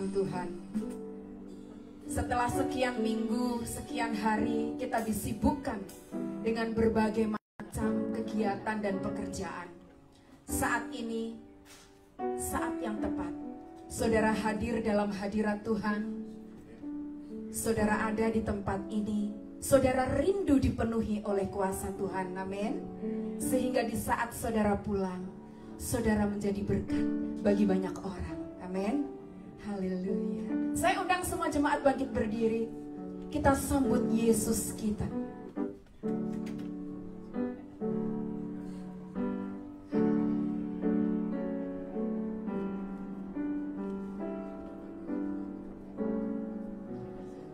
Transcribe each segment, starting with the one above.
Tuhan. Setelah sekian minggu, sekian hari kita disibukkan dengan berbagai macam kegiatan dan pekerjaan. Saat ini, saat yang tepat, saudara hadir dalam hadirat Tuhan. Saudara ada di tempat ini, saudara rindu dipenuhi oleh kuasa Tuhan, amin. Sehingga di saat saudara pulang, saudara menjadi berkat bagi banyak orang, amin. Haleluya. Saya undang semua jemaat bangkit berdiri. Kita sambut Yesus kita.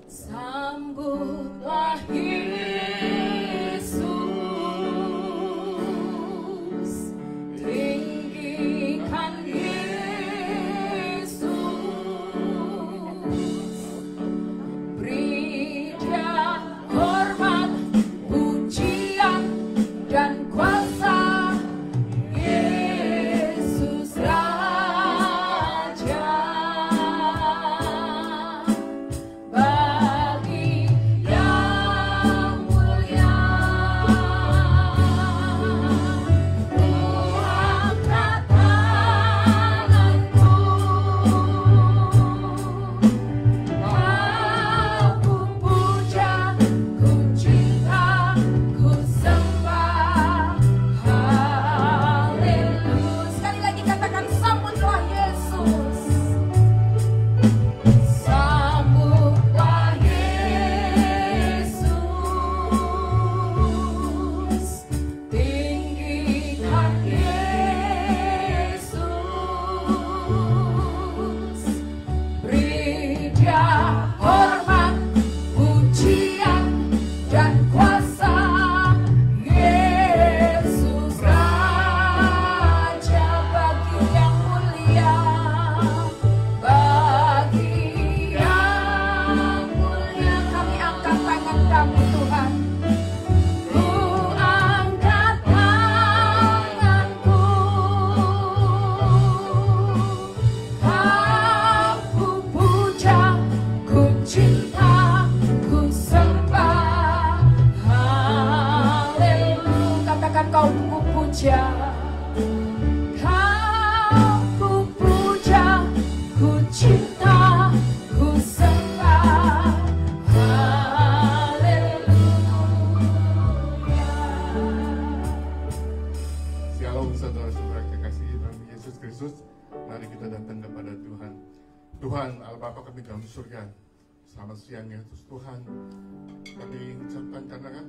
Sambutlah Yesus, tinggikan Yesus, beri Dia hormat, pujian dan kuasa. Yesus Raja. Tuhan, Allah Bapa kami dalam surga, selamat siang ya Tuhan. Kami ucapkan karena kan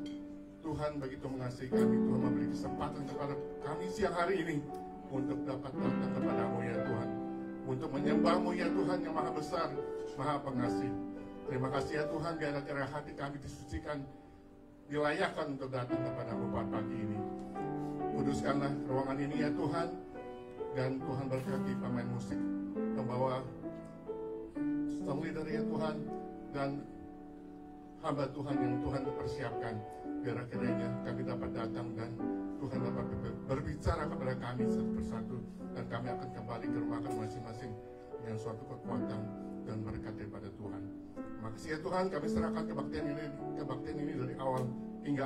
Tuhan begitu mengasihi kami, Tuhan memberi kesempatan kepada kami siang hari ini untuk dapat datang kepadamu ya Tuhan, untuk menyembahmu ya Tuhan yang maha besar, maha pengasih. Terima kasih ya Tuhan, gara-gara hati kami disucikan, dilayakkan untuk datang kepadamu pada pagi ini. Kuduskanlah ruangan ini ya Tuhan, dan Tuhan berkati pemain musik, pembawa song leader ya Tuhan, dan hamba Tuhan yang Tuhan persiapkan, biar akhirnya kami dapat datang dan Tuhan dapat berbicara kepada kami satu persatu, dan kami akan kembali ke rumah kami masing-masing dengan suatu kekuatan dan berkat daripada Tuhan. Terima kasih ya Tuhan, kami serahkan kebaktian ini dari awal hingga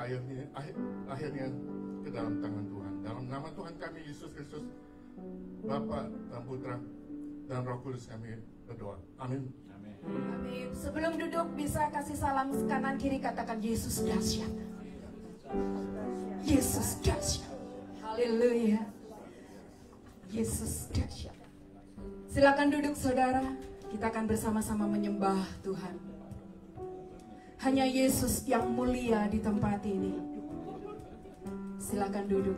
akhirnya ke dalam tangan Tuhan. Dalam nama Tuhan kami Yesus Kristus, Bapa dan Putra dan Roh Kudus kami berdoa. Amin. Amin. Sebelum duduk bisa kasih salam kanan kiri, katakan Yesus dahsyat. Yesus dahsyat. Haleluya. Yesus dahsyat. Silakan duduk saudara. Kita akan bersama-sama menyembah Tuhan. Hanya Yesus yang mulia di tempat ini. Silakan duduk.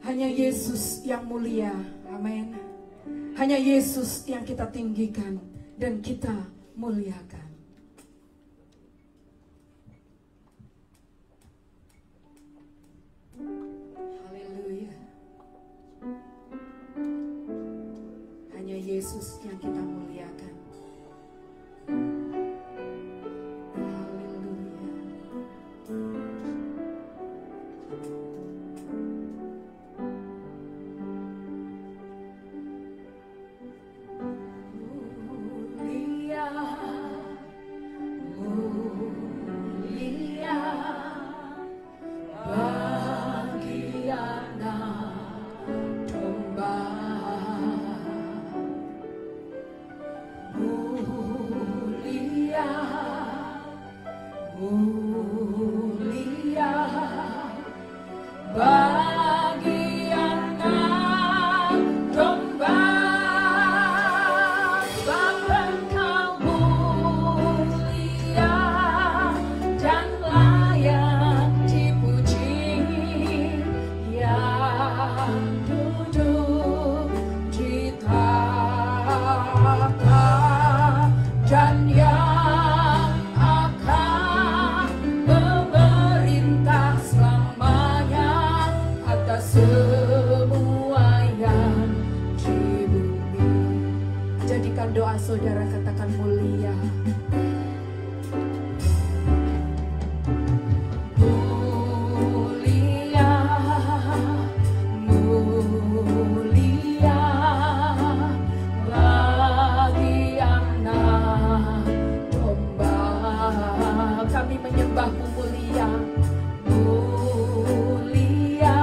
Hanya Yesus yang mulia. Amin. Hanya Yesus yang kita tinggikan dan kita muliakan. Haleluya. Hanya Yesus yang kita muliakan. Haleluya. Jadikan doa saudara, katakan mulia. Mulia, mulia bagi anak domba. Kami menyembahmu mulia. Mulia,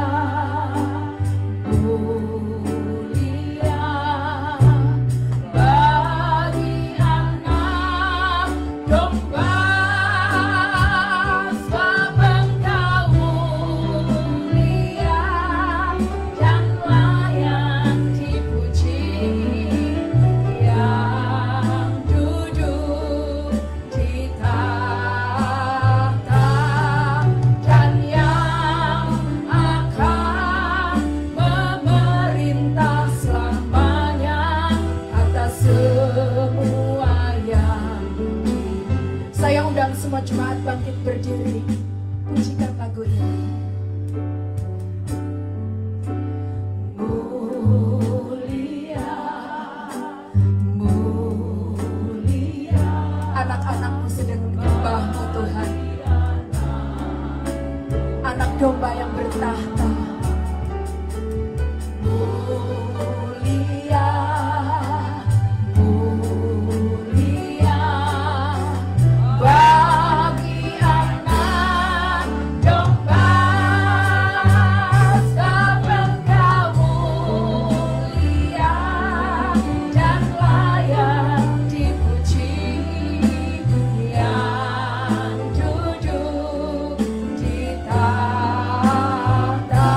mulia bagi anak domba. Sebab Engkau mulia dan layak dipuji, yang duduk di tahta dan yang akan memerintah selamanya atas semua yang hidup. Saya undang semua jemaat bangkit berdiri, pujikan lagu ini. Mulia, mulia, anak-anakmu sedang menyembahmu Tuhan. Anak domba yang bertahta. Mulia, mulia bagi anak domba. Sebab Engkau mulia dan layak dipuji, yang duduk di tahta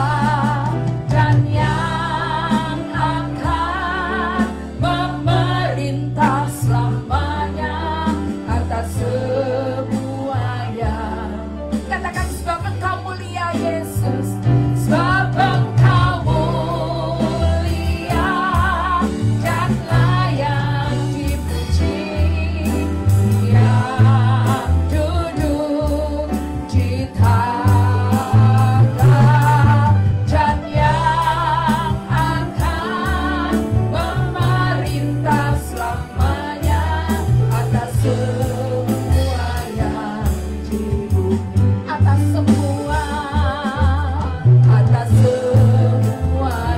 dan yang akan memerintah selamanya atas semua yang. Katakan, sebab Engkau mulia Yesus, sebab Engkau mulia dan layak dipuji, yang duduk di tahta dan yang akan memerintah selamanya atas semua yang di bumi, atas semua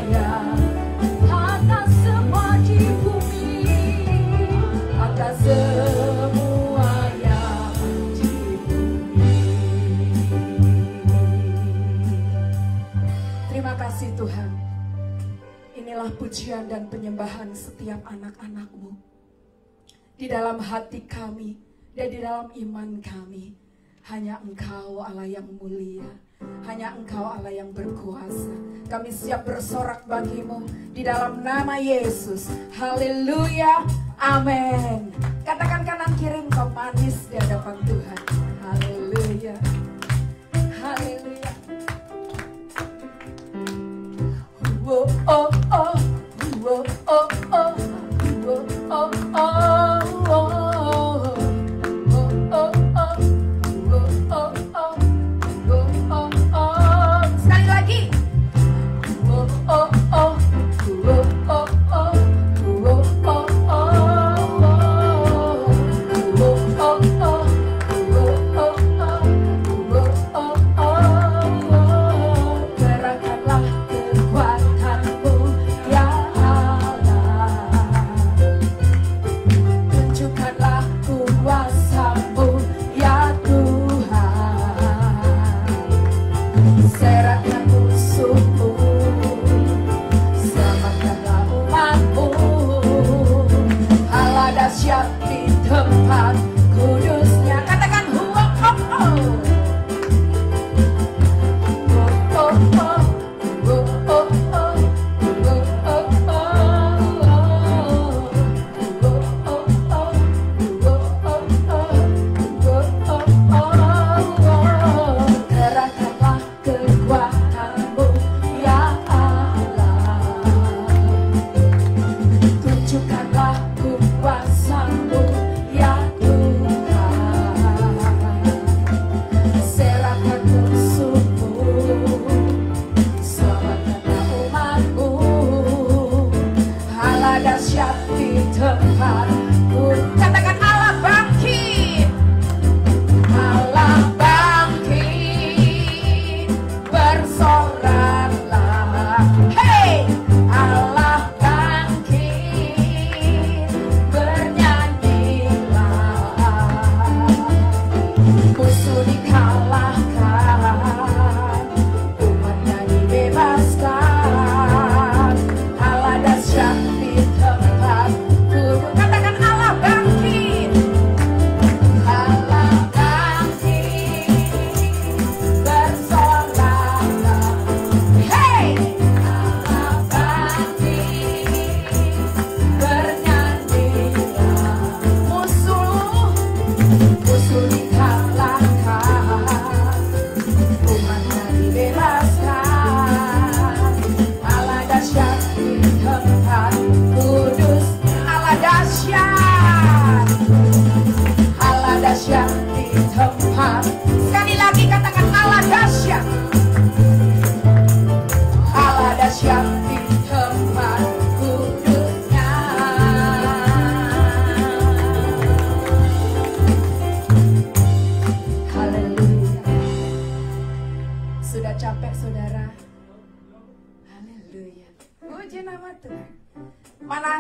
yang, atas semua di bumi, atas semua yang di bumi. Terima kasih Tuhan. Inilah pujian dan penyembahan setiap anak-anak-Mu. Di dalam hati kami dan di dalam iman kami, hanya Engkau Allah yang mulia, hanya Engkau Allah yang berkuasa. Kami siap bersorak bagi-Mu di dalam nama Yesus. Haleluya, amin. Katakan kanan kiri engkau manis di hadapan Tuhan. Haleluya, haleluya. Oh, oh, oh, oh, oh, oh, oh, oh, oh. Sekali lagi.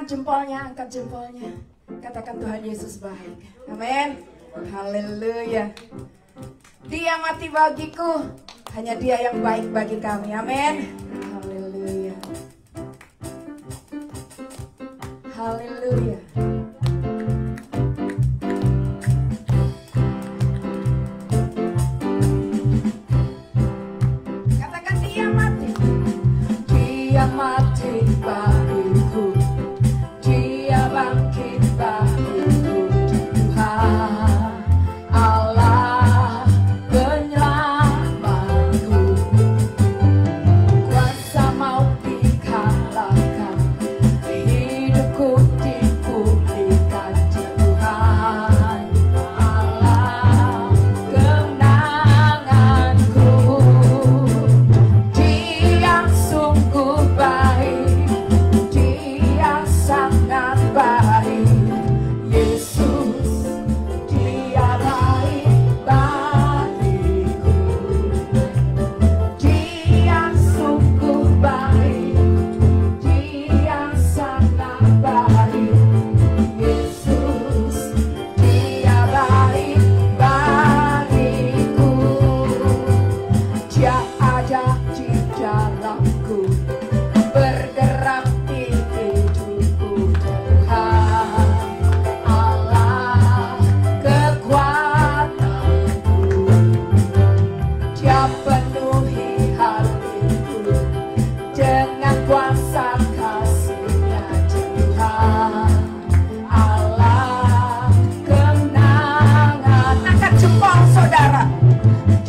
jempolnya, angkat jempolnya. Katakan Tuhan Yesus baik. Amin. Haleluya. Dia mati bagiku, hanya Dia yang baik bagi kami. Amin. Haleluya. Haleluya. Katakan Dia mati. Dia mati bagiku. Dia bangkit bagiku. Tuhan Allah penyelamatku. Kuasa maut dikalahkan, hidupku dipulihkan. Tuhan Allah kemenanganku. Dia sungguh baik, Dia sangat baik. Yesus, Dia baik bagiku. Dia sungguh baik, Dia sangat baik. Yesus, Dia baik bagiku. Dia ada di dalamku, bergerak di hidupku. Tuhan Allah kekuatanku. Dia penuhi hatiku dengan kuasa kasih-Nya. Tuhan Allah kemenangan. Angkat jempol saudara.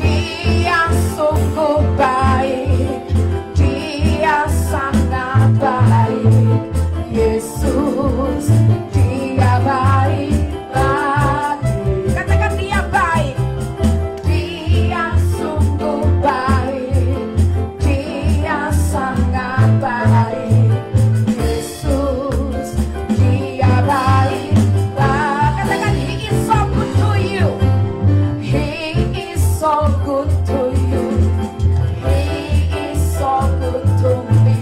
Dia sungguh baik, Dia sangat baik. Yesus, Dia baik bagiku. Katakan Dia baik. Dia sungguh baik, Dia sangat baik. Yesus, Dia baik bagiku. Katakan He is so good to you. He is so good to you. He is so good to me.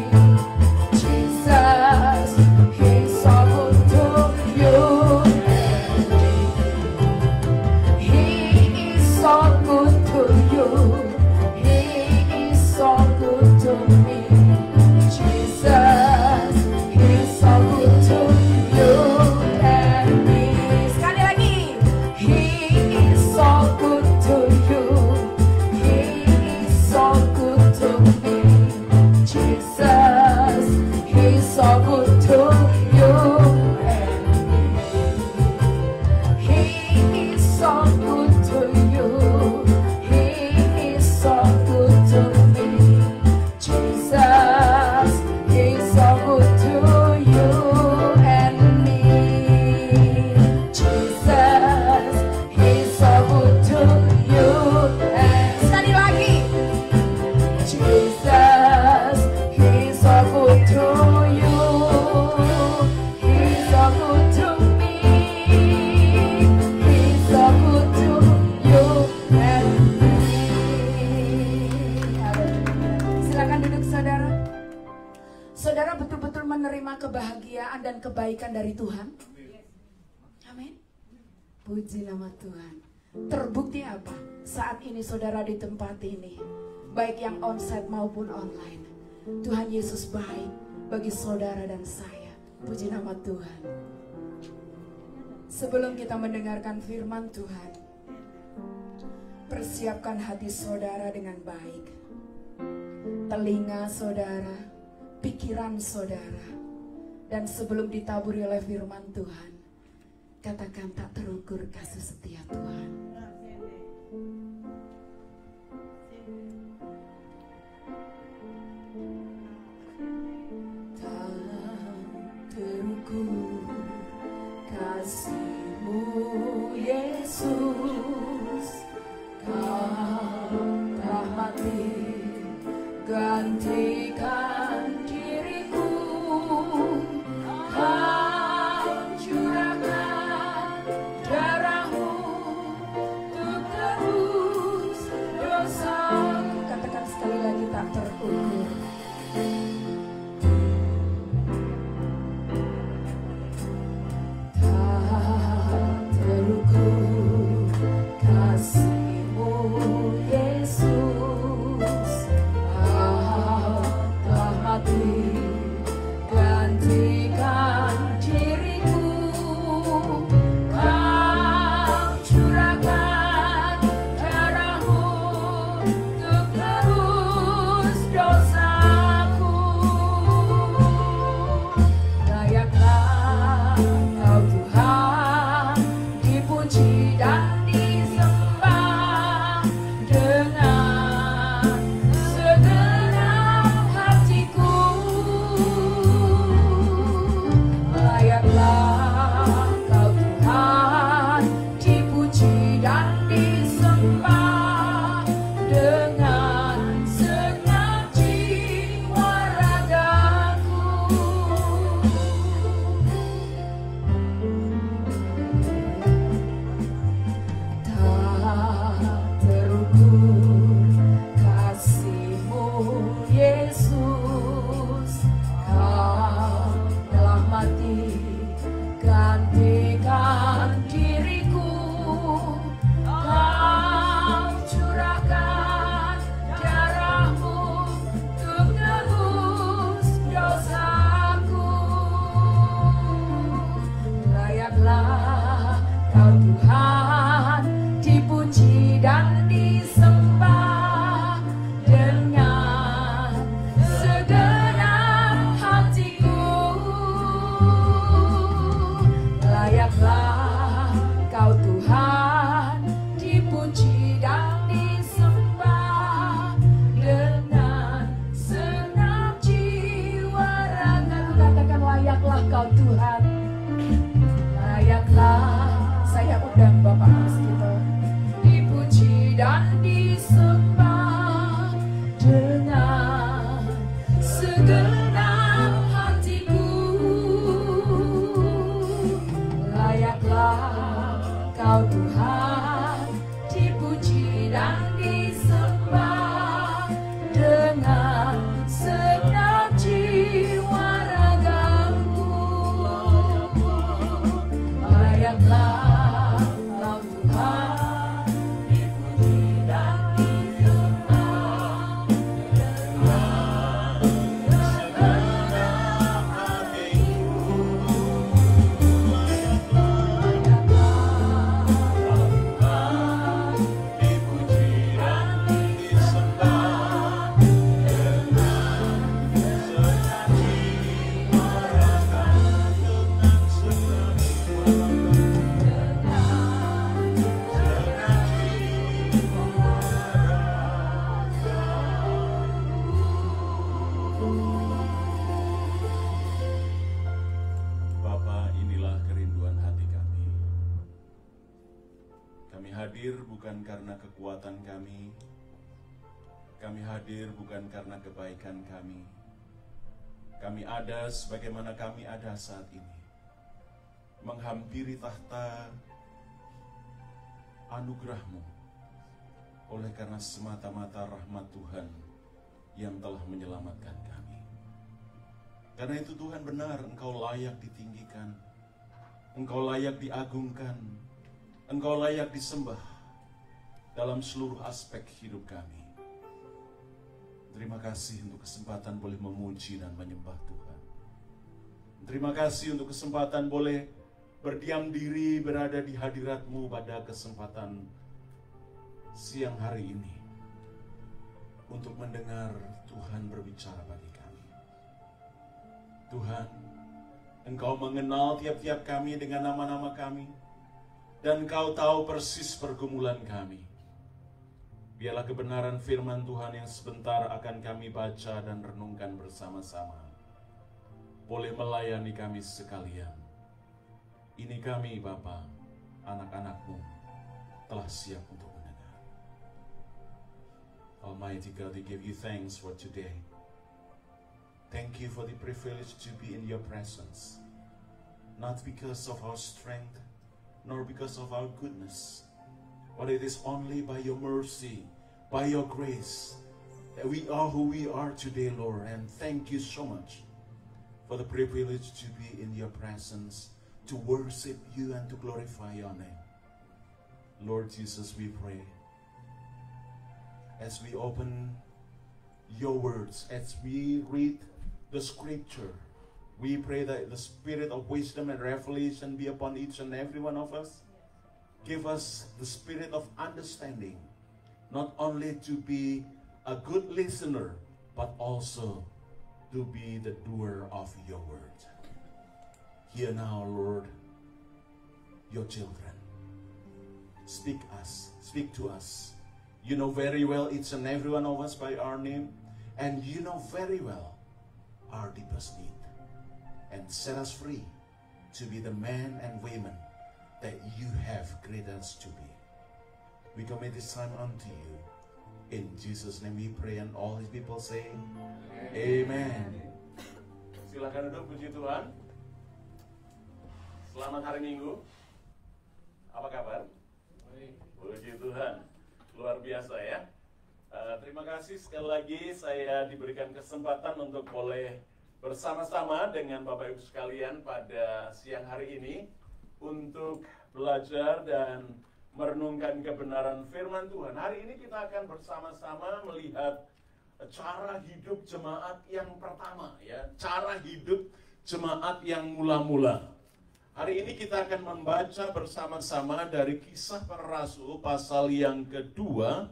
Jesus, He's so good to you and me. He is so good to you. He is so good to me. Jesus, He's so good to you and me. Sekali lagi. He is so good to you. He is so good to me. Jesus, He's so good to you and me. He is so good to you. He is so good to me. Jesus, He's so good to you and me. Jesus, He's so good to you and sekali lagi. Jesus, He's so good to you. He's so good to me. He's so good to you and me. Silakan duduk saudara. Saudara betul-betul menerima kebahagiaan dan kebaikan dari Tuhan? Amin. Puji nama Tuhan. Terbukti apa? Saat ini saudara di tempat ini, baik yang onsite maupun online, Tuhan Yesus baik bagi saudara dan saya. Puji nama Tuhan. Sebelum kita mendengarkan firman Tuhan, persiapkan hati saudara dengan baik. Telinga saudara, pikiran saudara. Dan sebelum ditaburi oleh firman Tuhan, katakan tak terukur kasih setia Tuhan. Tak terukur kasih-Mu Yesus, Kau telah mati gantikan diriku. Kau curahkan darah-Mu untuk tebus dosa. Katakan sekali lagi, tak terukur. gantikan diriku, Kau curahkan darahmu untuk nebus dosaku. Layaklah Kau Tuhan dipuji dan disembah dengan segenap hatiku. Layaklah Kau Tuhan dipuji dan disembah dengan segenap jiwa raga. Katakan layaklah Kau Tuhan. Layaklah, saya undang Bapak Mas gitu, dipuji dan disembah dengan segenap hatiku. Layaklah Kau Tuhan dipuji dan disembah dengan segenap jiwa ragaku. Layaklah Kau Tuhan dipuji dan disembah dengan segenap hatiku. Bapa, inilah kerinduan hati kami. Kami hadir bukan karena kekuatan kami. Kami hadir bukan karena kebaikan kami. Kami ada sebagaimana kami ada saat ini, menghampiri tahta anugerah-Mu oleh karena semata-mata rahmat Tuhan yang telah menyelamatkan kami. Karena itu Tuhan benar, Engkau layak ditinggikan, Engkau layak diagungkan, Engkau layak disembah dalam seluruh aspek hidup kami. Terima kasih untuk kesempatan boleh memuji dan menyembah Tuhan. Terima kasih untuk kesempatan boleh berdiam diri berada di hadirat-Mu pada kesempatan siang hari ini, untuk mendengar Tuhan berbicara bagi kami. Tuhan, Engkau mengenal tiap-tiap kami dengan nama-nama kami, dan Engkau tahu persis pergumulan kami. Biarlah kebenaran firman Tuhan yang sebentar akan kami baca dan renungkan bersama-sama boleh melayani kami sekalian. Ini kami, Bapa, anak-anak-Mu, telah siap untuk mendengar. Almighty God, we give you thanks for today. Thank you for the privilege to be in your presence, not because of our strength, nor because of our goodness, but it is only by your mercy, by your grace, that we are who we are today, Lord. And thank you so much for the privilege to be in your presence, to worship you and to glorify your name. Lord Jesus, we pray, as we open your words, as we read the scripture, we pray that the spirit of wisdom and revelation be upon each and every one of us. Give us the spirit of understanding, not only to be a good listener, but also to be the doer of your word. Hear now, Lord, your children. Speak to us. You know very well each and every one of us by our name, and you know very well our deepest need. And set us free to be the men and women that you have created us to be. We commit this time unto you. In Jesus' name we pray, and all his people say, Amen. Silakan duduk, puji Tuhan. Selamat hari Minggu. Apa kabar? Puji Tuhan. Luar biasa ya. Terima kasih sekali lagi saya diberikan kesempatan untuk boleh bersama-sama dengan Bapak Ibu sekalian pada siang hari ini untuk belajar dan merenungkan kebenaran firman Tuhan. Hari ini kita akan bersama-sama melihat cara hidup jemaat yang pertama, ya, cara hidup jemaat yang mula-mula. Hari ini kita akan membaca bersama-sama dari Kisah Para Rasul pasal yang kedua,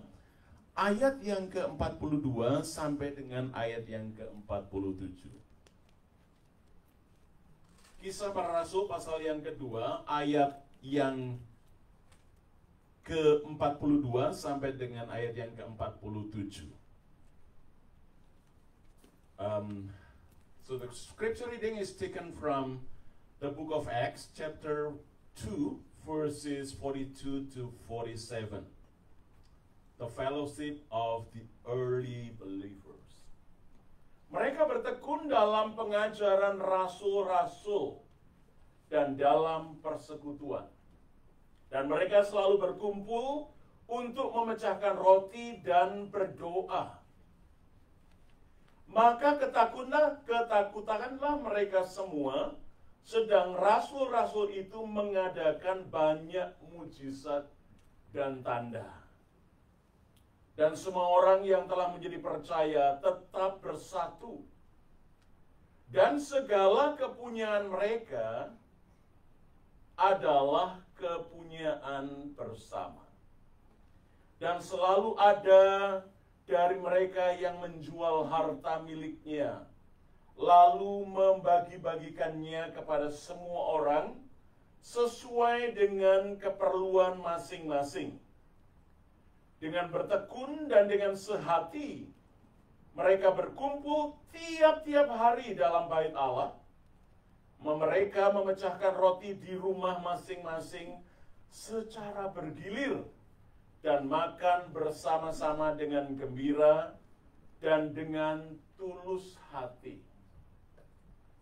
ayat yang ke-42 sampai dengan ayat yang ke-47. Kisah Para Rasul pasal yang kedua, ayat yang ke-42 sampai dengan ayat yang ke-47. So the scripture reading is taken from the book of Acts, chapter 2, verses 42 to 47. The fellowship of the early believers. Mereka bertekun dalam pengajaran rasul-rasul dan dalam persekutuan. Dan mereka selalu berkumpul untuk memecahkan roti dan berdoa. Maka ketakutanlah mereka semua, sedang rasul-rasul itu mengadakan banyak mujizat dan tanda. Dan semua orang yang telah menjadi percaya tetap bersatu. Dan segala kepunyaan mereka adalah kepunyaan bersama. Dan selalu ada dari mereka yang menjual harta miliknya, lalu membagi-bagikannya kepada semua orang sesuai dengan keperluan masing-masing. Dengan bertekun dan dengan sehati, mereka berkumpul tiap-tiap hari dalam bait Allah. Mereka memecahkan roti di rumah masing-masing secara bergilir dan makan bersama-sama dengan gembira dan dengan tulus hati,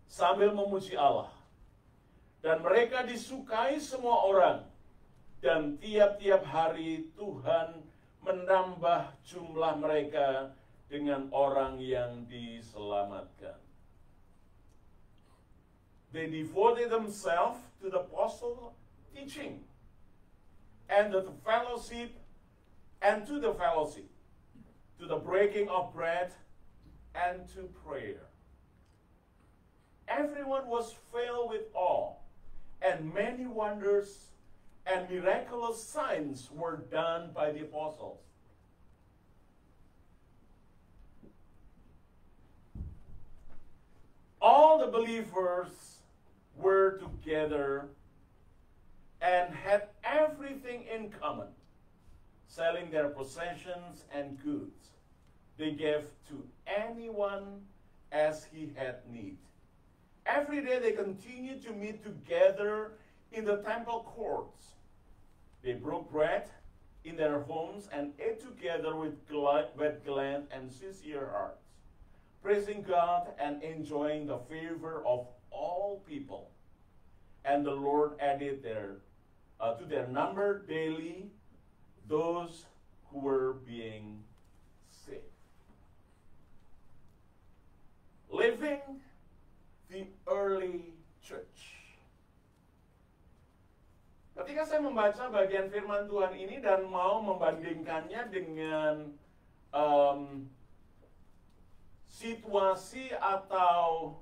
sambil memuji Allah. Dan mereka disukai semua orang, dan tiap-tiap hari Tuhan menambah jumlah mereka dengan orang yang diselamatkan. They devoted themselves to the apostle teaching and to the fellowship, to the breaking of bread and to prayer. Everyone was filled with awe, and many wonders and miraculous signs were done by the apostles. All the believers were together and had everything in common, selling their possessions and goods. They gave to anyone as he had need. Every day they continued to meet together in the temple courts. They broke bread in their homes and ate together with glad and sincere hearts, praising God and enjoying the favor of all people. And the Lord added to their number daily those who were being saved. Living the early church. Ketika saya membaca bagian firman Tuhan ini dan mau membandingkannya dengan situasi atau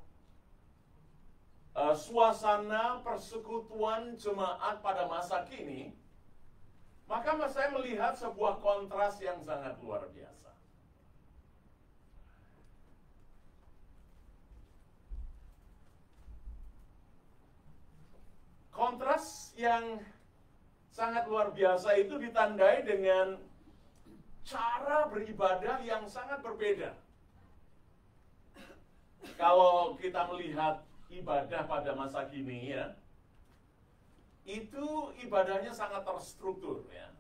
suasana persekutuan jemaat pada masa kini, maka saya melihat sebuah kontras yang sangat luar biasa. Kontras yang sangat luar biasa itu ditandai dengan cara beribadah yang sangat berbeda. Kalau kita melihat ibadah pada masa kini, ya, itu ibadahnya sangat terstruktur, ya.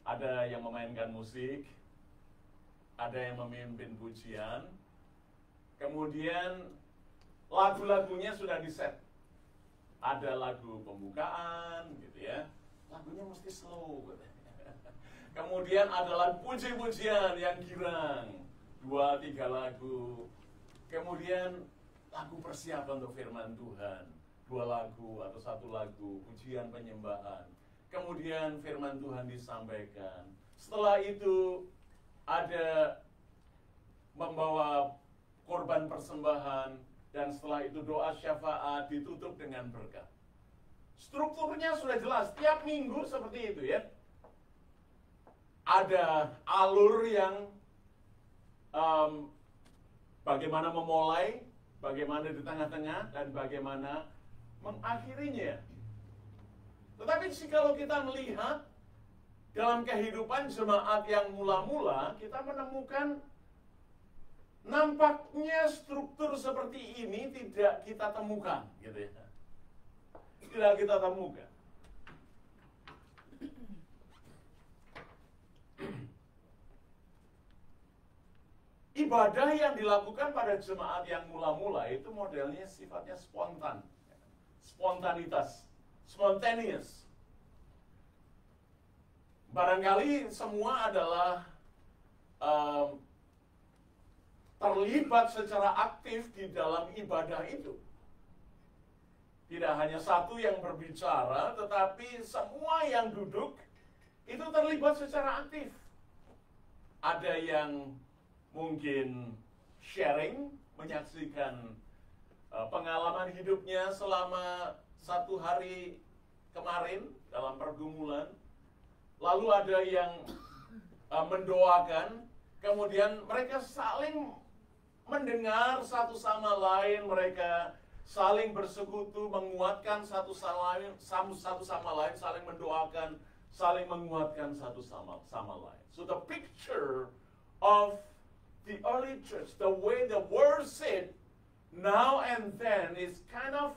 Ada yang memainkan musik, ada yang memimpin pujian, kemudian lagu-lagunya sudah diset. Ada lagu pembukaan, gitu ya. Lagunya mesti slow. Kemudian ada lagu puji-pujian yang girang. 2-3 lagu. Kemudian lagu persiapan untuk firman Tuhan, 2 lagu atau 1 lagu, pujian penyembahan. Kemudian firman Tuhan disampaikan. Setelah itu ada membawa korban persembahan, dan setelah itu doa syafaat ditutup dengan berkat. Strukturnya sudah jelas, tiap minggu seperti itu ya. Ada alur yang bagaimana memulai, bagaimana di tengah-tengah, dan bagaimana mengakhirinya. Tetapi kalau kita melihat dalam kehidupan jemaat yang mula-mula, kita menemukan nampaknya struktur seperti ini tidak kita temukan, gitu ya. Tidak kita temukan. Ibadah yang dilakukan pada jemaat yang mula-mula itu modelnya sifatnya spontan, spontanitas, spontaneous. Barangkali semua adalah terlibat secara aktif di dalam ibadah itu. Tidak hanya satu yang berbicara, tetapi semua yang duduk itu terlibat secara aktif. Ada yang mungkin sharing, menyaksikan pengalaman hidupnya selama 1 hari kemarin dalam pergumulan. Lalu ada yang mendoakan, kemudian mereka saling mendengar satu sama lain, mereka saling bersekutu, menguatkan satu sama lain, saling mendoakan, saling menguatkan satu sama lain. So the picture of the early church, the way the worship now and then is kind of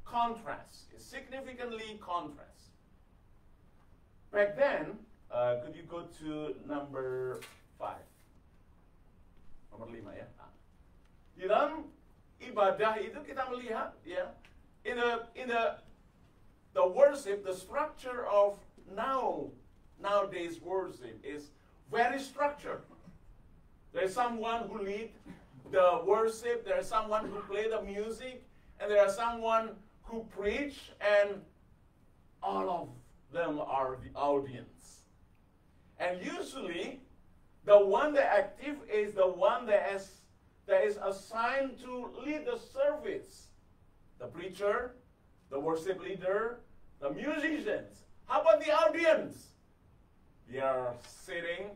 contrast, is significantly contrast. Back then, could you go to number 5? Nomor 5 ya. Di dalam ibadah itu kita melihat ya, in the worship, the structure of nowadays worship is very structured. There's someone who lead the worship, there's someone who play the music, and there's someone who preach, and all of them are the audience. And usually, the one that active is the one that is assigned to lead the service. The preacher, the worship leader, the musicians. How about the audience? They are sitting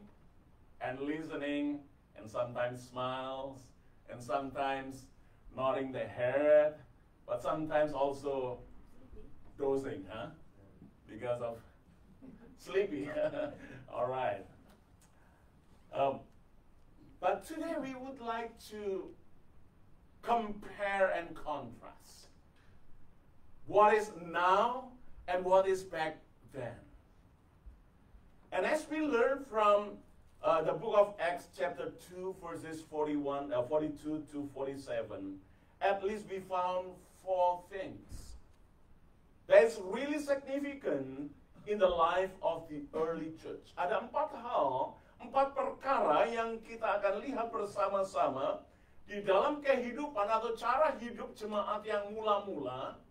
and listening, and sometimes smiles, and sometimes nodding their head, but sometimes also dozing, huh? Because of sleepy. All right. But today we would like to compare and contrast what is now and what is back then. And as we learn from the book of Acts chapter 2 verses 42 to 47, at least we found 4 things that's really significant in the life of the early church. Ada 4 perkara yang kita akan lihat bersama-sama di dalam kehidupan atau cara hidup jemaat yang mula-mula.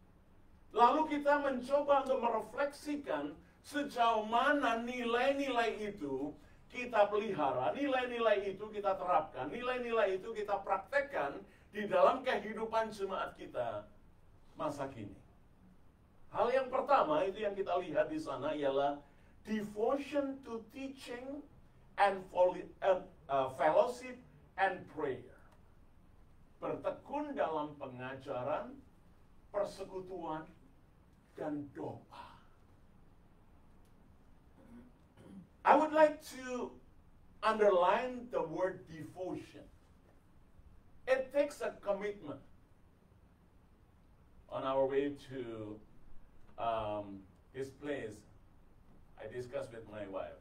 Lalu kita mencoba untuk merefleksikan sejauh mana nilai-nilai itu kita pelihara, nilai-nilai itu kita terapkan, nilai-nilai itu kita praktekkan di dalam kehidupan jemaat kita masa kini. Hal yang pertama itu yang kita lihat di sana ialah devotion to teaching and fellowship and prayer. Bertekun dalam pengajaran, persekutuan, dan doa. I would like to underline the word devotion. It takes a commitment. On our way to this place, I discussed with my wife.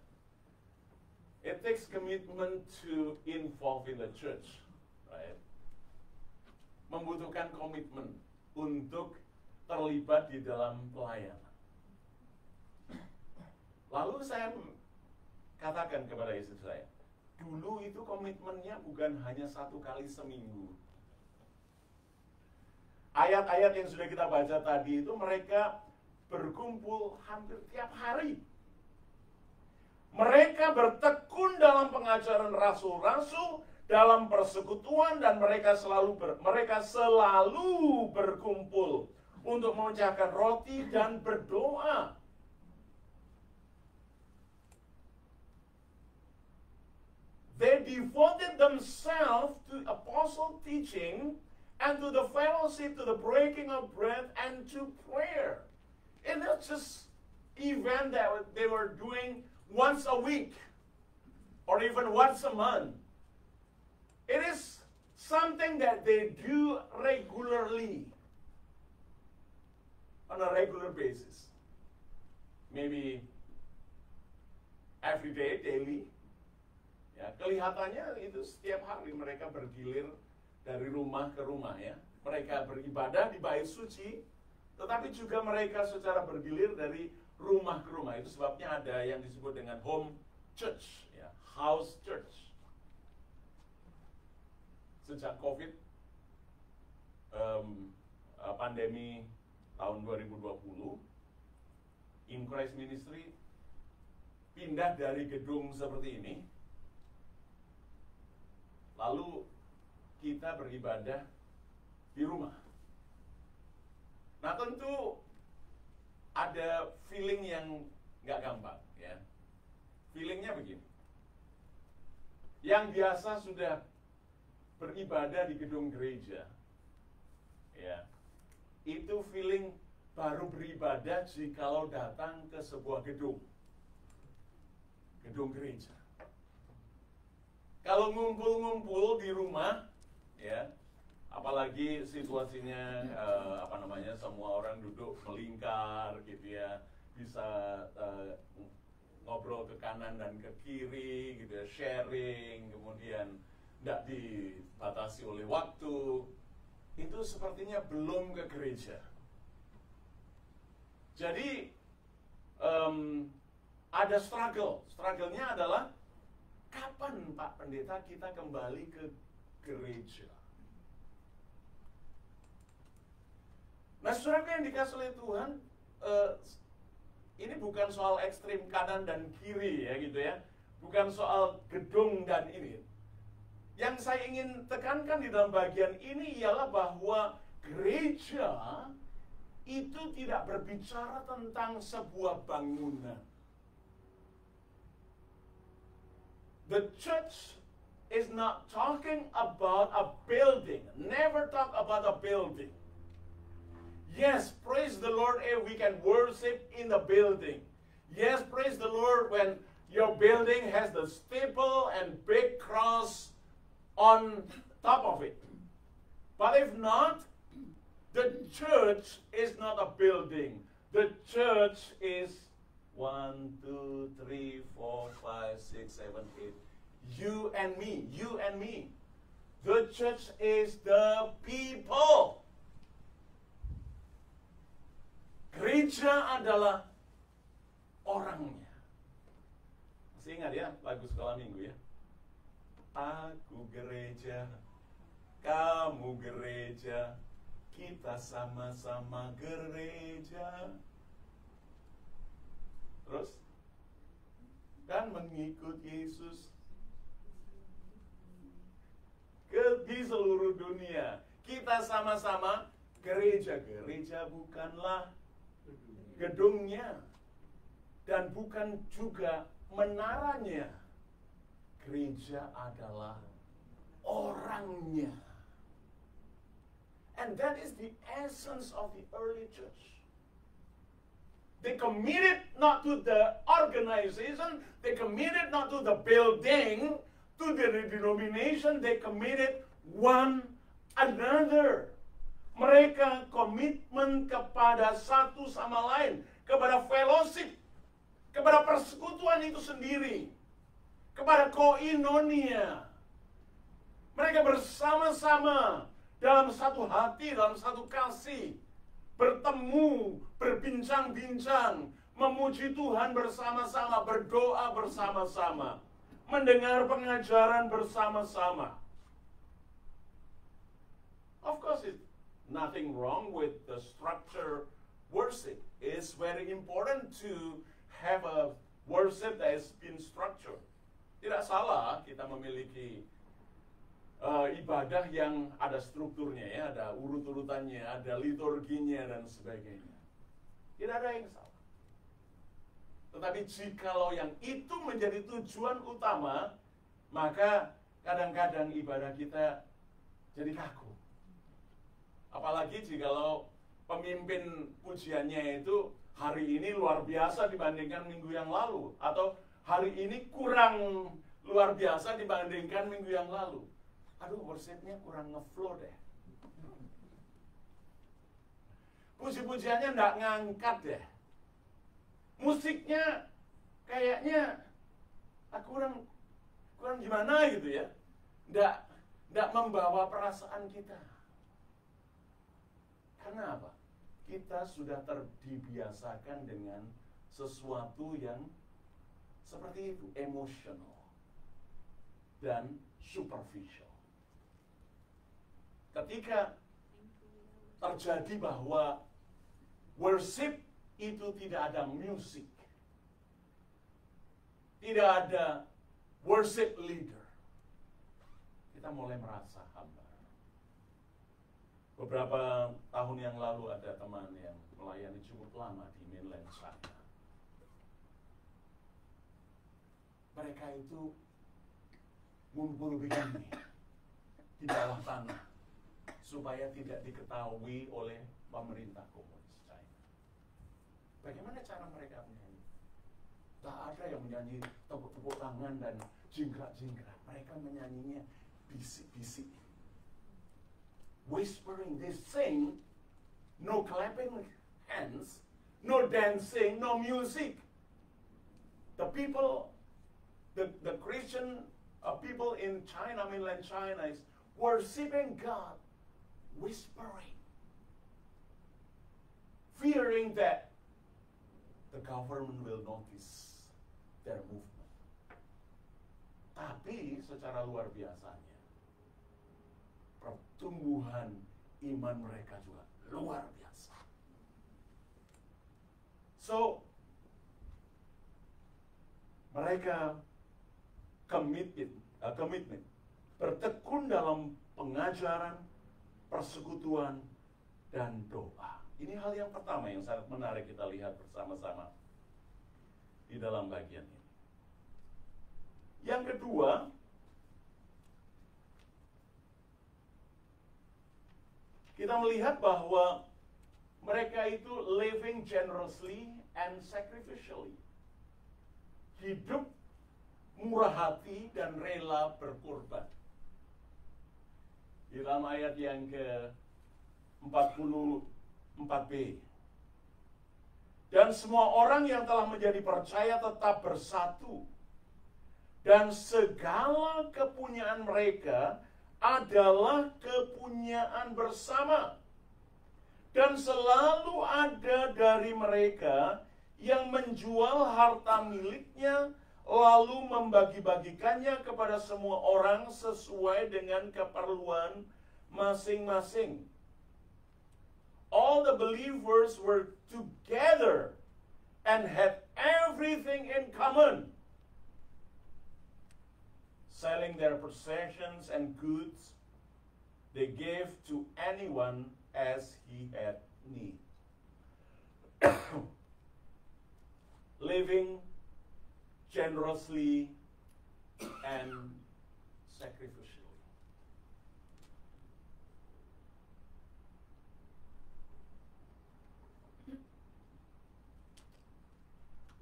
It takes commitment to involve in the church, right? Membutuhkan komitmen untuk terlibat di dalam pelayanan. Lalu saya katakan kepada istri saya, dulu itu komitmennya bukan hanya 1 kali seminggu. Ayat-ayat yang sudah kita baca tadi itu mereka berkumpul hampir tiap hari. Mereka bertekun dalam pengajaran rasul-rasul, dalam persekutuan, dan mereka selalu berkumpul untuk memecahkan roti dan berdoa. They devoted themselves to apostle teaching and to the fellowship, to the breaking of bread, and to prayer. It's not just event that they were doing once a week or even once a month. It is something that they do regularly, on a regular basis. Maybe every day, daily. Ya, kelihatannya itu setiap hari mereka bergilir dari rumah ke rumah ya. Mereka beribadah di bait suci, tetapi juga mereka secara bergilir dari rumah ke rumah. Itu sebabnya ada yang disebut dengan home church, ya, house church. Sejak COVID, pandemi tahun 2020, In Christ Ministry pindah dari gedung seperti ini, lalu kita beribadah di rumah. Nah, tentu ada feeling yang nggak gampang, ya. Feelingnya begini. Yang biasa sudah beribadah di gedung gereja, ya, itu feeling baru beribadah jikalau datang ke sebuah gedung gereja. Kalau ngumpul-ngumpul di rumah, ya, apalagi situasinya semua orang duduk melingkar gitu ya, bisa ngobrol ke kanan dan ke kiri gitu ya, sharing, kemudian tidak dibatasi oleh waktu, itu sepertinya belum ke gereja. Jadi ada struggle-nya adalah kapan Pak Pendeta kita kembali ke gereja? Nah, saudara yang dikasih oleh Tuhan, ini bukan soal ekstrim kanan dan kiri ya gitu ya, bukan soal gedung dan ini. Yang saya ingin tekankan di dalam bagian ini ialah bahwa gereja itu tidak berbicara tentang sebuah bangunan. The church is not talking about a building. Never talk about a building. Yes, praise the Lord if we can worship in the building. Yes, praise the Lord when your building has the steeple and big cross on top of it. But if not, the church is not a building. The church is 1, 2, 3, 4, 5, 6, 7, 8. You and me. The church is the people. Gereja adalah orangnya. Masih ingat ya lagu sekolah minggu ya? Aku gereja, kamu gereja, kita sama-sama gereja. Terus dan mengikut Yesus di seluruh dunia. Kita sama-sama gereja. Gereja bukanlah gedungnya dan bukan juga menaranya. Gereja adalah orangnya. And that is the essence of the early church. They committed not to the organization, they committed not to the building, to the denomination, they committed one another. Mereka komitmen kepada satu sama lain, kepada fellowship, kepada persekutuan itu sendiri, kepada koinonia. Mereka bersama-sama dalam satu hati, dalam satu kasih, bertemu, berbincang-bincang, memuji Tuhan bersama-sama, berdoa bersama-sama, mendengar pengajaran bersama-sama. Of course, it's nothing wrong with the structure worship. It's very important to have a worship that has been structured. Tidak salah kita memiliki ibadah yang ada strukturnya, ya, ada urut-urutannya, ada liturginya dan sebagainya. Tidak ada yang salah. Tetapi jikalau yang itu menjadi tujuan utama, maka kadang-kadang ibadah kita jadi kaku. Apalagi jikalau pemimpin pujiannya itu hari ini luar biasa dibandingkan minggu yang lalu, atau hari ini kurang luar biasa dibandingkan minggu yang lalu. Aduh, worshipnya kurang ngeflow deh. Puji-pujiannya nggak ngangkat deh. Musiknya kayaknya kurang gimana gitu ya. Nggak membawa perasaan kita. Karena apa? Kita sudah terbiasakan dengan sesuatu yang seperti itu, emosional dan superficial. Ketika terjadi bahwa worship itu tidak ada musik, tidak ada worship leader, kita mulai merasa hambar. Beberapa tahun yang lalu ada teman yang melayani cukup lama di mainland China. Mereka itu ngumpul begini di bawah tanah supaya tidak diketahui oleh pemerintah komunis China. Bagaimana cara mereka menyanyi? Tak ada yang menyanyi tepuk-tepuk tangan dan jingkrak-jingkrak. Mereka menyanyinya bisik-bisik. Whispering, they sing, no clapping hands, no dancing, no music. The people, the Christian people in China, mainland China, is worshiping God, whispering, fearing that the government will notice their movement. Tapi secara luar biasanya, pertumbuhan iman mereka juga luar biasa. So, mereka komitmen, bertekun dalam pengajaran, persekutuan, dan doa. Ini hal yang pertama yang sangat menarik kita lihat bersama-sama di dalam bagian ini. Yang kedua, kita melihat bahwa mereka itu living generously and sacrificially. Hidup murah hati dan rela berkorban. Di dalam ayat yang ke-44b. Dan semua orang yang telah menjadi percaya tetap bersatu. Dan segala kepunyaan mereka adalah kepunyaan bersama. Dan selalu ada dari mereka yang menjual harta miliknya, lalu membagi-bagikannya kepada semua orang sesuai dengan keperluan masing-masing. All the believers were together and had everything in common. Selling their possessions and goods, they gave to anyone as he had need. Living generously and sacrificially.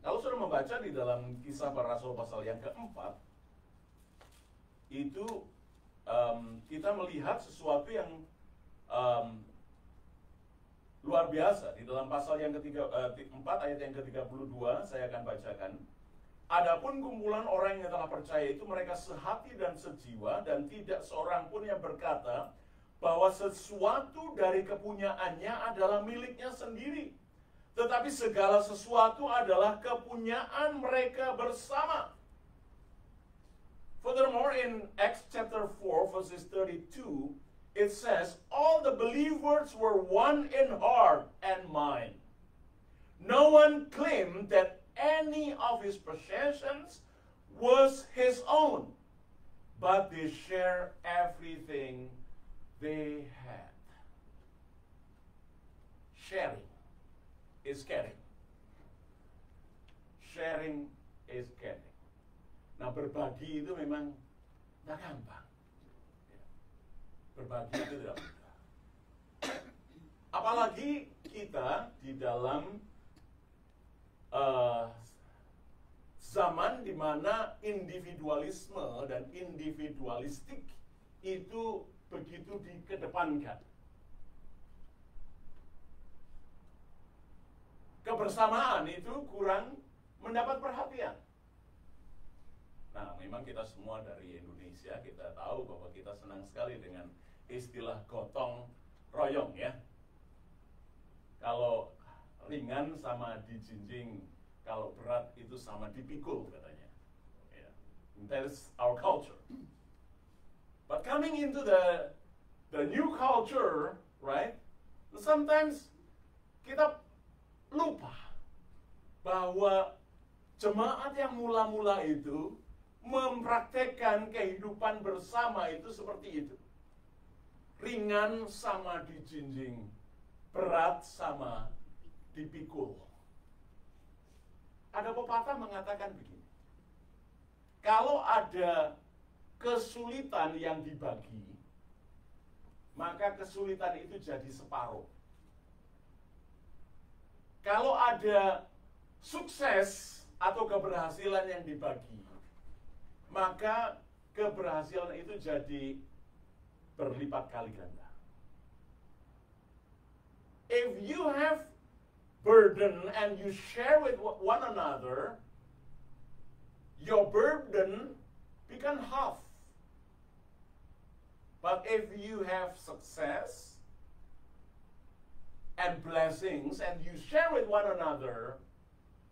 Kalau sudah membaca di dalam Kisah Para Rasul pasal yang keempat, itu kita melihat sesuatu yang luar biasa. Di dalam pasal yang ke-4 ayat yang ke-32 saya akan bacakan. Adapun kumpulan orang yang telah percaya itu mereka sehati dan sejiwa, dan tidak seorang pun yang berkata bahwa sesuatu dari kepunyaannya adalah miliknya sendiri, tetapi segala sesuatu adalah kepunyaan mereka bersama. Furthermore, in Acts chapter 4, verses 32, it says, all the believers were one in heart and mind. No one claimed that any of his possessions was his own, but they shared everything they had. Sharing is caring. Sharing is caring. Nah, berbagi itu memang tak gampang. Berbagi itu tidak mudah. Apalagi kita di dalam zaman di mana individualisme dan individualistik itu begitu dikedepankan. Kebersamaan itu kurang mendapat perhatian. Nah, memang kita semua dari Indonesia, kita tahu bahwa kita senang sekali dengan istilah gotong royong ya. Kalau ringan sama dijinjing, kalau berat itu sama dipikul katanya. Yeah. That is our culture. But coming into the new culture, right? Sometimes kita lupa bahwa jemaat yang mula-mula itu mempraktekkan kehidupan bersama itu seperti itu. Ringan sama dijinjing, berat sama dipikul. Ada pepatah mengatakan begini, kalau ada kesulitan yang dibagi, maka kesulitan itu jadi separuh. Kalau ada sukses atau keberhasilan yang dibagi, maka keberhasilan itu jadi berlipat kali ganda. If you have burden and you share with one another, your burden become half. But if you have success and blessings and you share with one another,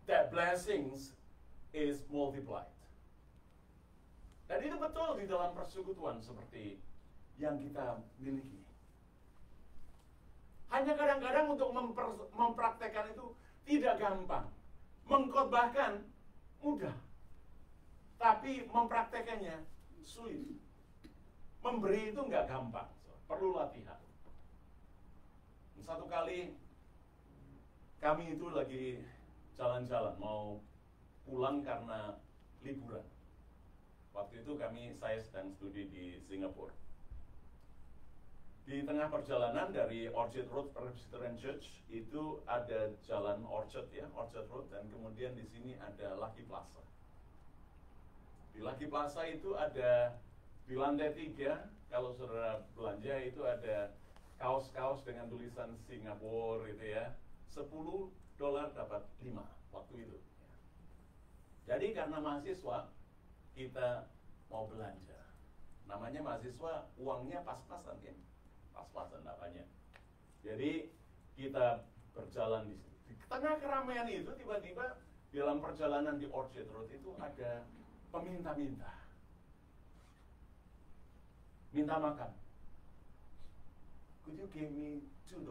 that blessings is multiplied. Dan itu betul di dalam persekutuan seperti yang kita miliki. Hanya kadang-kadang untuk mempraktekkan itu tidak gampang. Mengkhotbahkan mudah, tapi mempraktekannya sulit. Memberi itu nggak gampang, perlu latihan. Satu kali kami itu lagi jalan-jalan, mau pulang karena liburan. Waktu itu saya sedang studi di Singapura. Di tengah perjalanan dari Orchard Road Presbyterian Church itu ada jalan Orchard ya, Orchard Road, dan kemudian di sini ada Lucky Plaza. Di Lucky Plaza itu ada di lantai 3, kalau saudara belanja itu ada kaos-kaos dengan tulisan Singapura itu ya, $10 dapat 5 waktu itu. Jadi karena mahasiswa kita mau belanja. Namanya mahasiswa, uangnya pas-pasan ya. Pas-pasan namanya. Jadi kita berjalan di sini. Di tengah keramaian itu tiba-tiba dalam perjalanan di Orchard Road itu ada peminta-minta. Minta makan. Could you give me $2?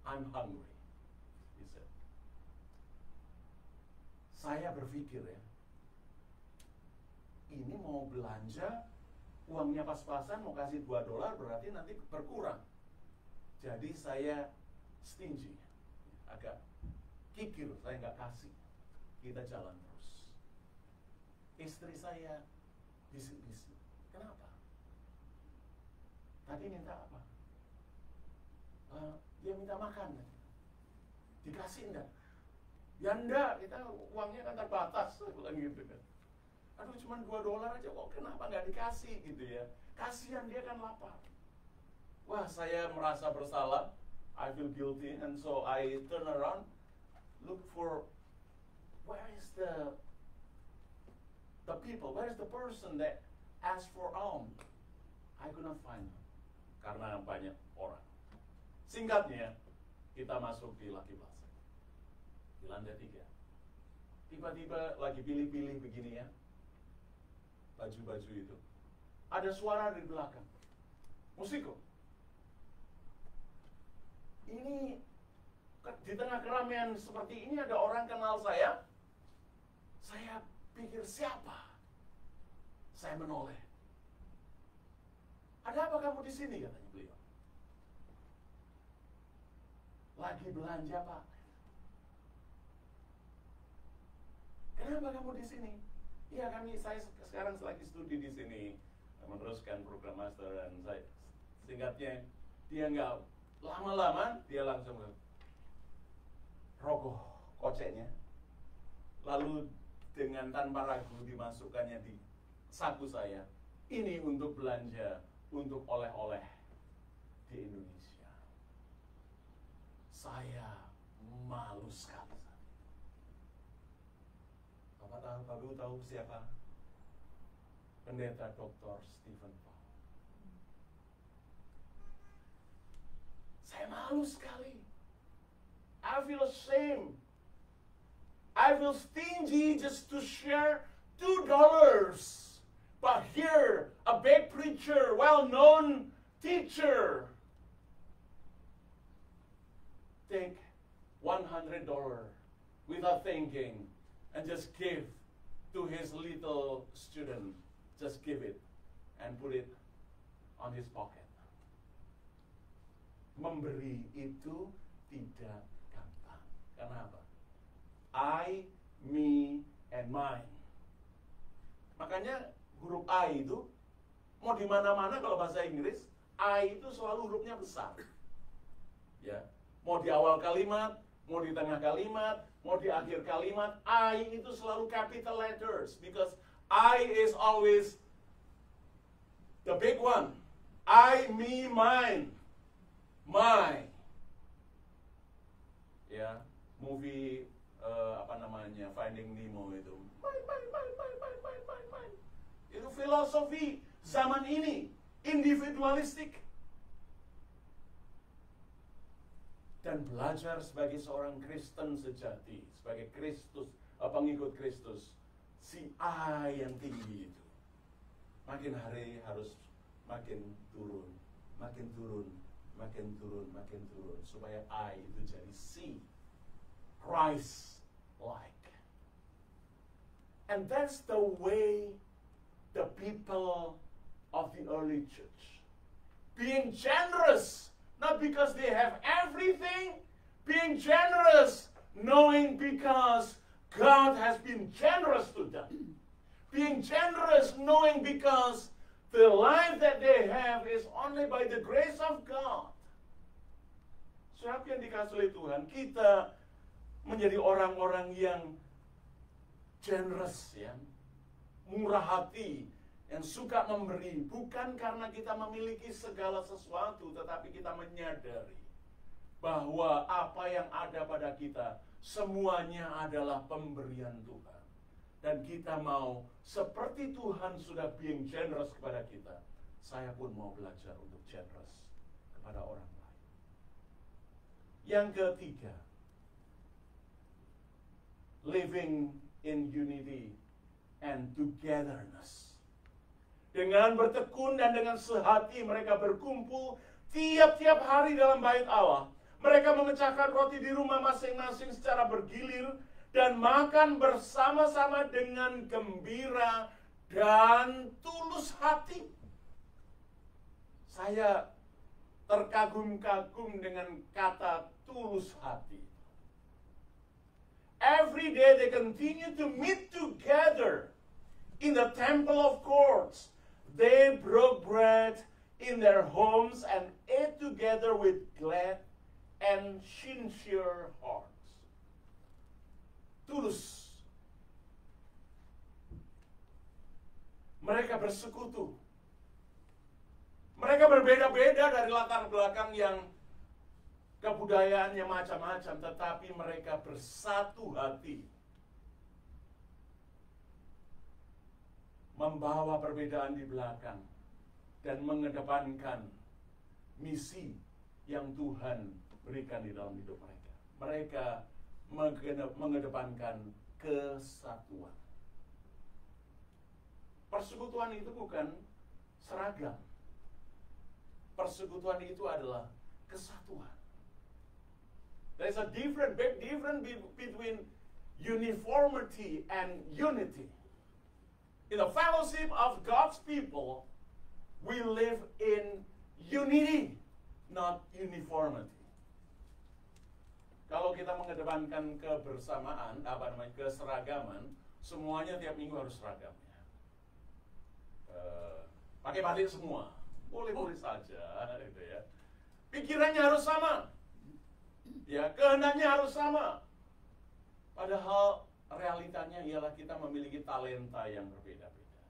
I'm hungry, he said. Saya berpikir ya, ini mau belanja, uangnya pas-pasan, mau kasih $2 berarti nanti berkurang. Jadi saya stingy, agak kikir, saya nggak kasih. Kita jalan terus. Istri saya bisik-bisik, kenapa? Tadi minta apa? Dia minta makan. Dikasih enggak? Ya enggak, kita uangnya kan terbatas, bilang gitu kan. Aduh, cuma $2 aja, kok kenapa nggak dikasih gitu ya? Kasihan dia kan lapar. Wah, saya merasa bersalah. I feel guilty, and so I turn around, look for where is the people, where is the person that asked for alms? I could not find them karena banyak orang. Singkatnya, kita masuk di Lucky Plaza, di lantai 3. Tiba-tiba lagi pilih-pilih begini ya. baju-baju itu. Ada suara dari belakang. Musiko. Ini di tengah keramaian seperti ini ada orang kenal saya. Saya pikir siapa? Saya menoleh. Ada apa kamu di sini, katanya beliau. Lagi belanja, Pak. Kenapa kamu di sini? Iya, saya sekarang lagi studi di sini, meneruskan program master, dan saya singkatnya dia nggak lama-lama dia langsung rogoh koceknya, lalu dengan tanpa ragu dimasukkannya di saku saya. Ini untuk belanja, untuk oleh-oleh di Indonesia. Saya malu sekali. Bapak tahu siapa? Pendeta Dr. Stephen Paul. Saya malu sekali. I feel ashamed. I feel stingy just to share $2. But here, a big preacher, well-known teacher, take $100 without thinking and just give to his little student. Just give it and put it on his pocket. Memberi itu tidak gampang. Kenapa? I, me, and mine. Makanya huruf I itu mau di mana-mana kalau bahasa Inggris, I itu selalu hurufnya besar. Ya, mau di awal kalimat, mau di tengah kalimat, mau di akhir kalimat, I itu selalu capital letters because I is always the big one. I, me, mine, my. Ya, movie Finding Nemo itu. Mine. Itu filosofi zaman ini, individualistik. Dan belajar sebagai seorang Kristen sejati, sebagai pengikut Kristus, si I yang tinggi itu makin hari harus makin turun, supaya I itu jadi C, Christ-like. And that's the way the people of the early church, being generous, not because they have everything, being generous, knowing because God has been generous to them. Being generous, knowing because the life that they have is only by the grace of God. Siapa yang dikasih oleh Tuhan, kita menjadi orang-orang yang generous, ya, murah hati, yang suka memberi, bukan karena kita memiliki segala sesuatu, tetapi kita menyadari bahwa apa yang ada pada kita semuanya adalah pemberian Tuhan. Dan kita mau, seperti Tuhan sudah being generous kepada kita, saya pun mau belajar untuk generous kepada orang lain. Yang ketiga, living in unity and togetherness. Dengan bertekun dan dengan sehati mereka berkumpul tiap-tiap hari dalam bait Allah. Mereka memecahkan roti di rumah masing-masing secara bergilir dan makan bersama-sama dengan gembira dan tulus hati. Saya terkagum-kagum dengan kata tulus hati. Every day they continue to meet together in the temple of courts. They broke bread in their homes and ate together with glad and sincere hearts. Tulus. Mereka bersekutu. Mereka berbeda-beda dari latar belakang yang kebudayaannya macam-macam, tetapi mereka bersatu hati. Membawa perbedaan di belakang dan mengedepankan misi yang Tuhan berikan di dalam hidup mereka. Mereka mengedepankan kesatuan. Persekutuan itu bukan seragam. Persekutuan itu adalah kesatuan. There's a big difference between uniformity and unity. In the fellowship of God's people, we live in unity, not uniformity. Kalau kita mengedepankan kebersamaan, keseragaman, semuanya tiap minggu harus seragam. Pakai batik semua, boleh-boleh saja, gitu ya. Pikirannya harus sama, ya, kehendaknya harus sama. Padahal realitanya ialah kita memiliki talenta yang berbeda-beda.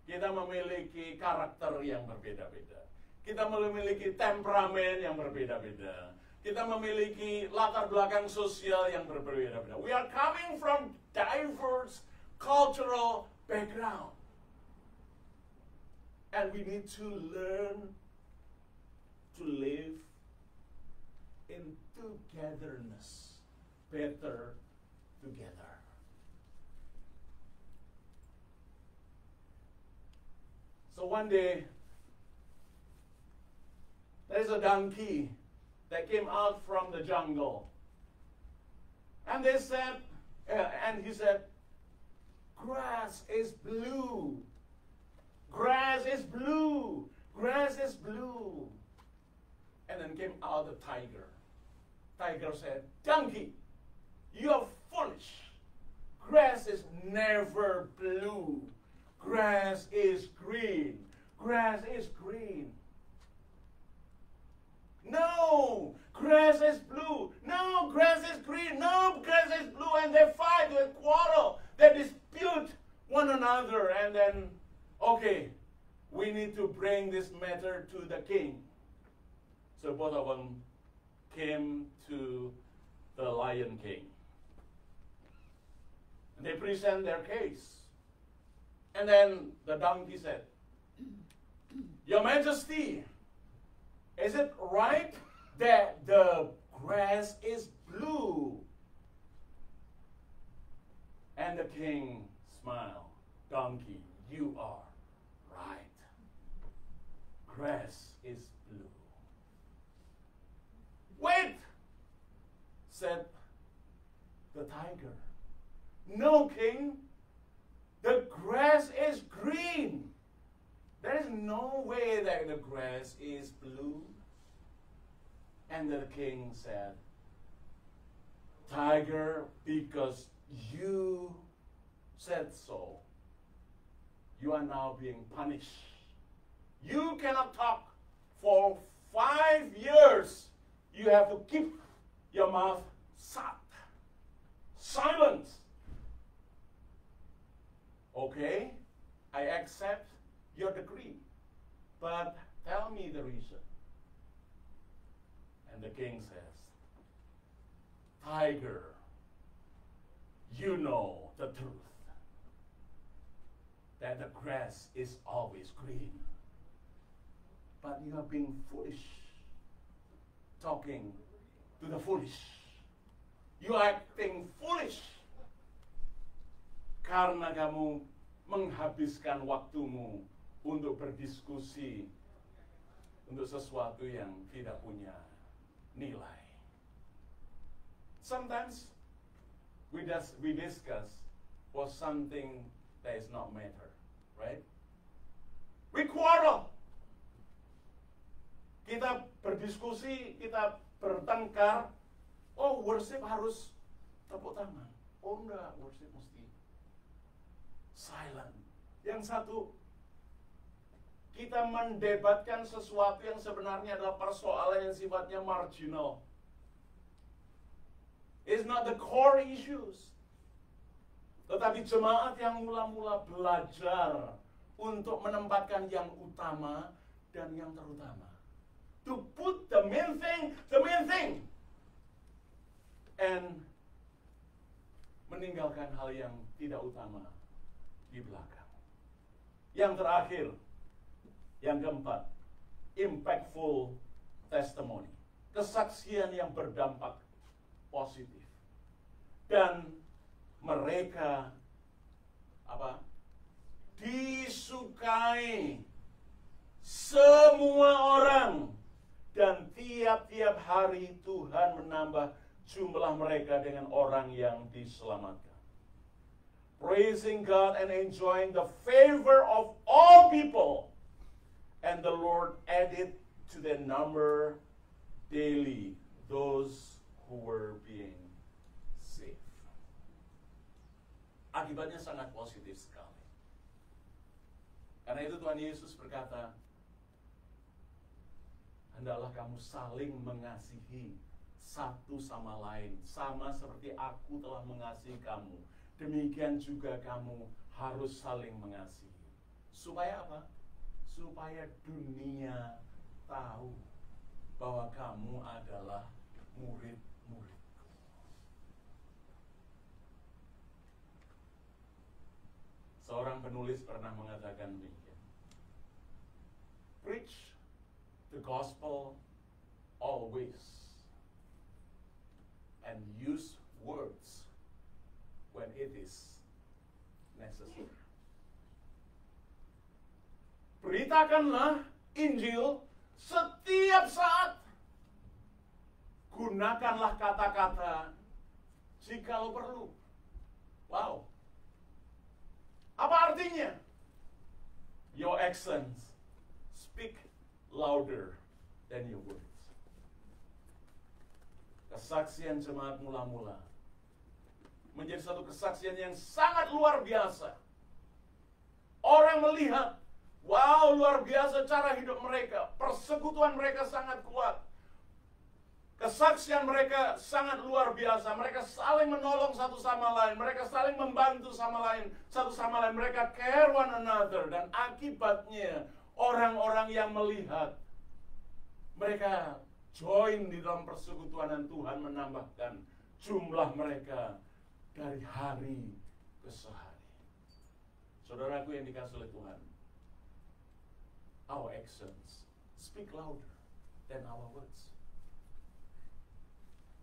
Kita memiliki karakter yang berbeda-beda. Kita memiliki temperamen yang berbeda-beda. Kita memiliki latar belakang sosial yang berbeda-beda. We are coming from diverse cultural background. And we need to learn to live in togetherness, better together. So one day, there is a donkey that came out from the jungle. And they said, and he said, grass is blue. Grass is blue. Grass is blue. And then came out the tiger. Tiger said, donkey, you are foolish. Grass is never blue. Grass is green. Grass is green. No, grass is blue. No, grass is green. No, grass is blue. And they fight, they quarrel, they dispute one another. And then, okay, we need to bring this matter to the king. So both of them came to the Lion King. And they present their case. And then the donkey said, Your Majesty, is it right that the grass is blue? And the king smiled. Donkey, you are right. Grass is blue. Wait, said the tiger. No, king. The grass is green. There is no way that the grass is blue. And the king said, Tiger, because you said so, you are now being punished. You cannot talk for 5 years. You have to keep your mouth shut. Silence. Okay, I accept your decree, but tell me the reason. And the king says, Tiger, you know the truth, that the grass is always green, but you are being foolish, talking to the foolish. You are acting foolish. Karena kamu menghabiskan waktumu untuk berdiskusi untuk sesuatu yang tidak punya nilai. Sometimes we discuss for something that is not matter, right? We quarrel. Kita berdiskusi, kita bertengkar. Oh, worship harus tepuk tangan. Oh enggak, worship mesti silent. Yang satu, kita mendebatkan sesuatu yang sebenarnya adalah persoalan yang sifatnya marginal. It's not the core issues. Tetapi jemaat yang mula-mula belajar untuk menempatkan yang utama dan yang terutama. To put the main thing. And meninggalkan hal yang tidak utama di belakang. Yang terakhir, yang keempat, impactful testimony. Kesaksian yang berdampak positif. Dan mereka disukai semua orang, dan tiap-tiap hari Tuhan menambah jumlah mereka dengan orang yang diselamatkan. Praising God and enjoying the favor of all people. And the Lord added to their number daily those who were being saved. Akibatnya sangat positif sekali. Karena itu Tuhan Yesus berkata, hendaklah kamu saling mengasihi satu sama lain, sama seperti aku telah mengasihi kamu. Demikian juga kamu harus saling mengasihi. Supaya apa? Supaya dunia tahu bahwa kamu adalah murid-muridku. Seorang penulis pernah mengatakan demikian. Preach the gospel always and use words when it is necessary. Beritakanlah Injil setiap saat. Gunakanlah kata-kata jikalau perlu. Wow. Apa artinya? Your actions speak louder than your words. Kesaksian jemaat mula-mula menjadi satu kesaksian yang sangat luar biasa. Orang melihat, wow, luar biasa cara hidup mereka. Persekutuan mereka sangat kuat. Kesaksian mereka sangat luar biasa. Mereka saling menolong satu sama lain. Mereka saling membantu satu sama lain. Mereka care one another. Dan akibatnya orang-orang yang melihat, mereka join di dalam persekutuan, dan Tuhan menambahkan jumlah mereka dari hari ke sehari. Saudaraku yang dikasihi oleh Tuhan, our actions speak louder than our words.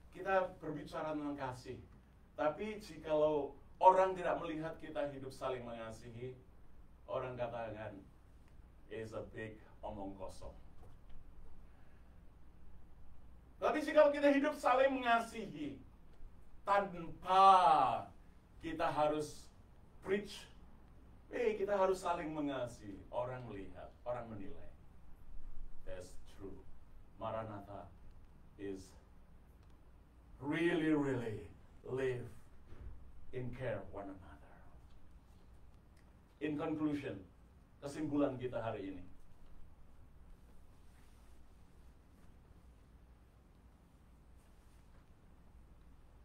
Kita berbicara tentang kasih, tapi jikalau orang tidak melihat kita hidup saling mengasihi, orang katakan is a big omong kosong. Tapi jikalau kita hidup saling mengasihi, tanpa kita harus preach, kita harus saling mengasihi, orang melihat, orang menilai. That's true. Maranatha is really live in care one another. In conclusion, kesimpulan kita hari ini.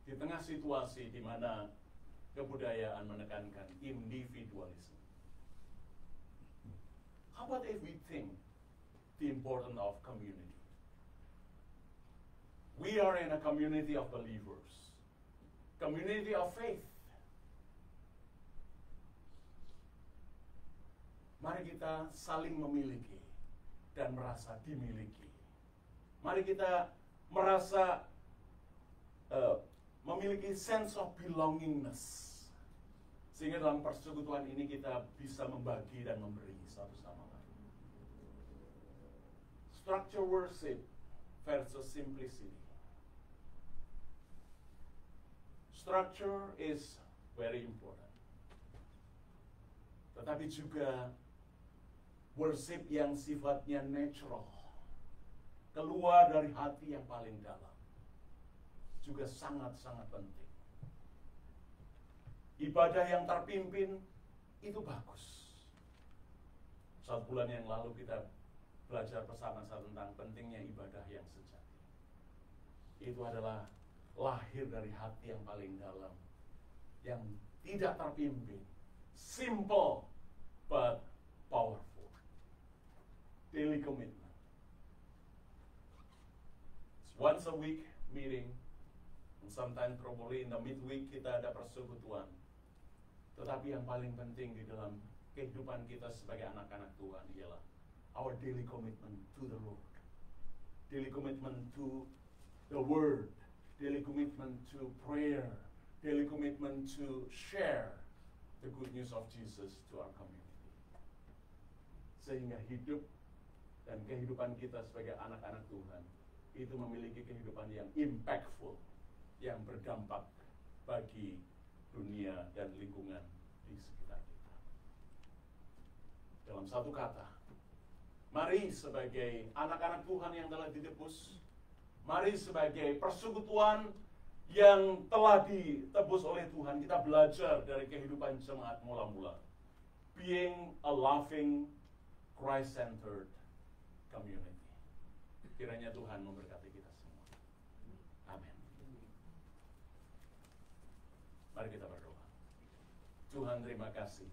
Di tengah situasi di mana kebudayaan menekankan individualisme, how about if we think the importance of community? We are in a community of believers, community of faith. Mari kita saling memiliki dan merasa dimiliki. Mari kita merasa memiliki sense of belongingness. Sehingga dalam persekutuan ini kita bisa membagi dan memberi satu sama lain. Structure worship versus simplicity. Structure is very important. Tetapi juga worship yang sifatnya natural, keluar dari hati yang paling dalam, juga sangat-sangat penting. Ibadah yang terpimpin itu bagus. 1 bulan yang lalu kita belajar bersama-sama tentang pentingnya ibadah yang sejati. Itu adalah lahir dari hati yang paling dalam, yang tidak terpimpin, simple but powerful. Daily commitment. It's once a week meeting, and sometimes probably in the midweek kita ada persekutuan. Tetapi yang paling penting di dalam kehidupan kita sebagai anak-anak Tuhan ialah our daily commitment to the Lord, daily commitment to the Word, daily commitment to prayer, daily commitment to share the good news of Jesus to our community. sehingga hidup dan kehidupan kita sebagai anak-anak Tuhan itu memiliki kehidupan yang impactful, yang berdampak bagi dunia dan lingkungan di sekitar kita. Dalam satu kata, mari sebagai anak-anak Tuhan yang telah ditebus, mari sebagai persekutuan yang telah ditebus oleh Tuhan, kita belajar dari kehidupan jemaat mula-mula. Being a loving, Christ-centered community. Kiranya Tuhan memberkati kita semua. Amin. Mari kita berdoa. Tuhan, terima kasih.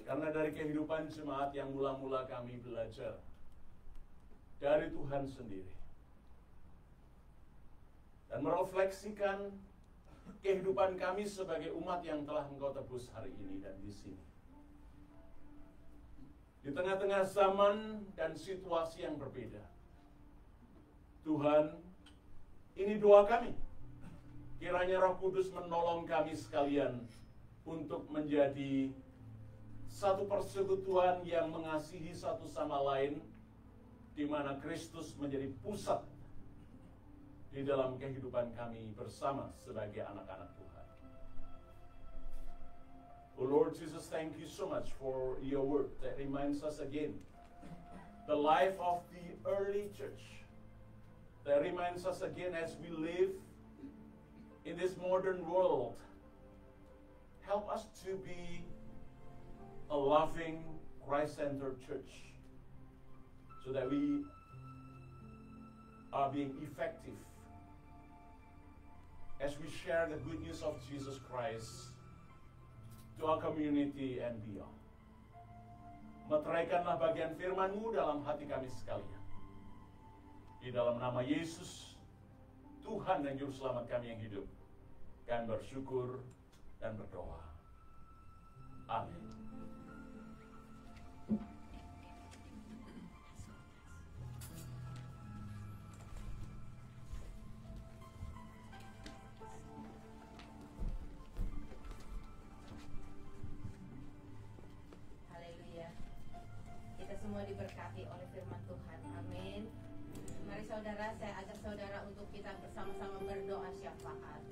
Karena dari kehidupan jemaat yang mula-mula kami belajar dari Tuhan sendiri. Dan merefleksikan kehidupan kami sebagai umat yang telah Engkau tebus hari ini dan di sini. Di tengah-tengah zaman dan situasi yang berbeda. Tuhan, ini doa kami. Kiranya Roh Kudus menolong kami sekalian untuk menjadi satu persekutuan yang mengasihi satu sama lain, di mana Kristus menjadi pusat di dalam kehidupan kami bersama sebagai anak-anak Tuhan. Oh Lord Jesus, thank you so much for your word that reminds us again the life of the early church. That reminds us again as we live in this modern world. Help us to be a loving, Christ-centered church so that we are being effective as we share the good news of Jesus Christ to our community and beyond. Meteraikanlah bagian firman-Mu dalam hati kami sekalian. Di dalam nama Yesus, Tuhan dan Juru Selamat kami yang hidup, kami bersyukur dan berdoa. Amin. Semua diberkati oleh firman Tuhan. Amin. Mari saudara, saya ajak saudara untuk kita bersama-sama berdoa syafaat.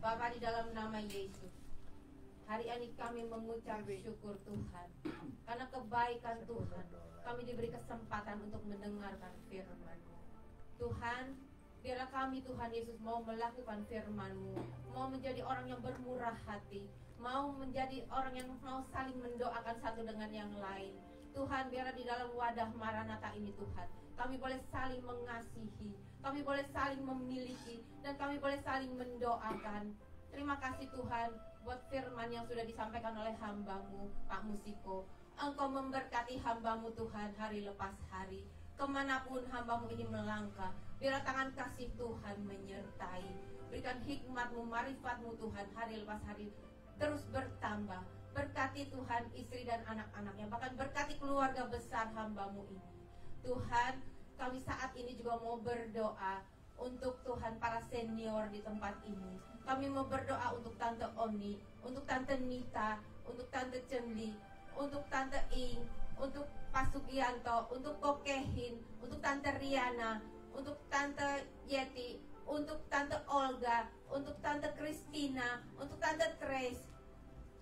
Bapa, di dalam nama Yesus, hari ini kami mengucap syukur Tuhan karena kebaikan Tuhan. Kami diberi kesempatan untuk mendengarkan firman-Mu. Tuhan, biarlah kami Tuhan Yesus mau melakukan firman-Mu, mau menjadi orang yang bermurah hati, mau menjadi orang yang mau saling mendoakan satu dengan yang lain. Tuhan, biarlah di dalam wadah Maranatha ini Tuhan, kami boleh saling mengasihi, kami boleh saling memiliki, dan kami boleh saling mendoakan. Terima kasih Tuhan buat firman yang sudah disampaikan oleh hamba-Mu, Pak Musiko. Engkau memberkati hamba-Mu Tuhan hari lepas hari. Kemanapun hamba-Mu ini melangkah, biarlah tangan kasih Tuhan menyertai. Berikan hikmat-Mu, marifat-Mu Tuhan hari lepas hari terus bertambah. Berkati Tuhan istri dan anak-anaknya, bahkan berkati keluarga besar hamba-Mu ini. Tuhan, kami saat ini juga mau berdoa untuk Tuhan para senior di tempat ini. Kami mau berdoa untuk Tante Oni, untuk Tante Nita, untuk Tante Cemli, untuk Tante Ing, untuk Pak Sugianto, untuk Kokehin, untuk Tante Riana, untuk Tante Yeti, untuk Tante Olga, untuk Tante Christina, untuk Tante Trace.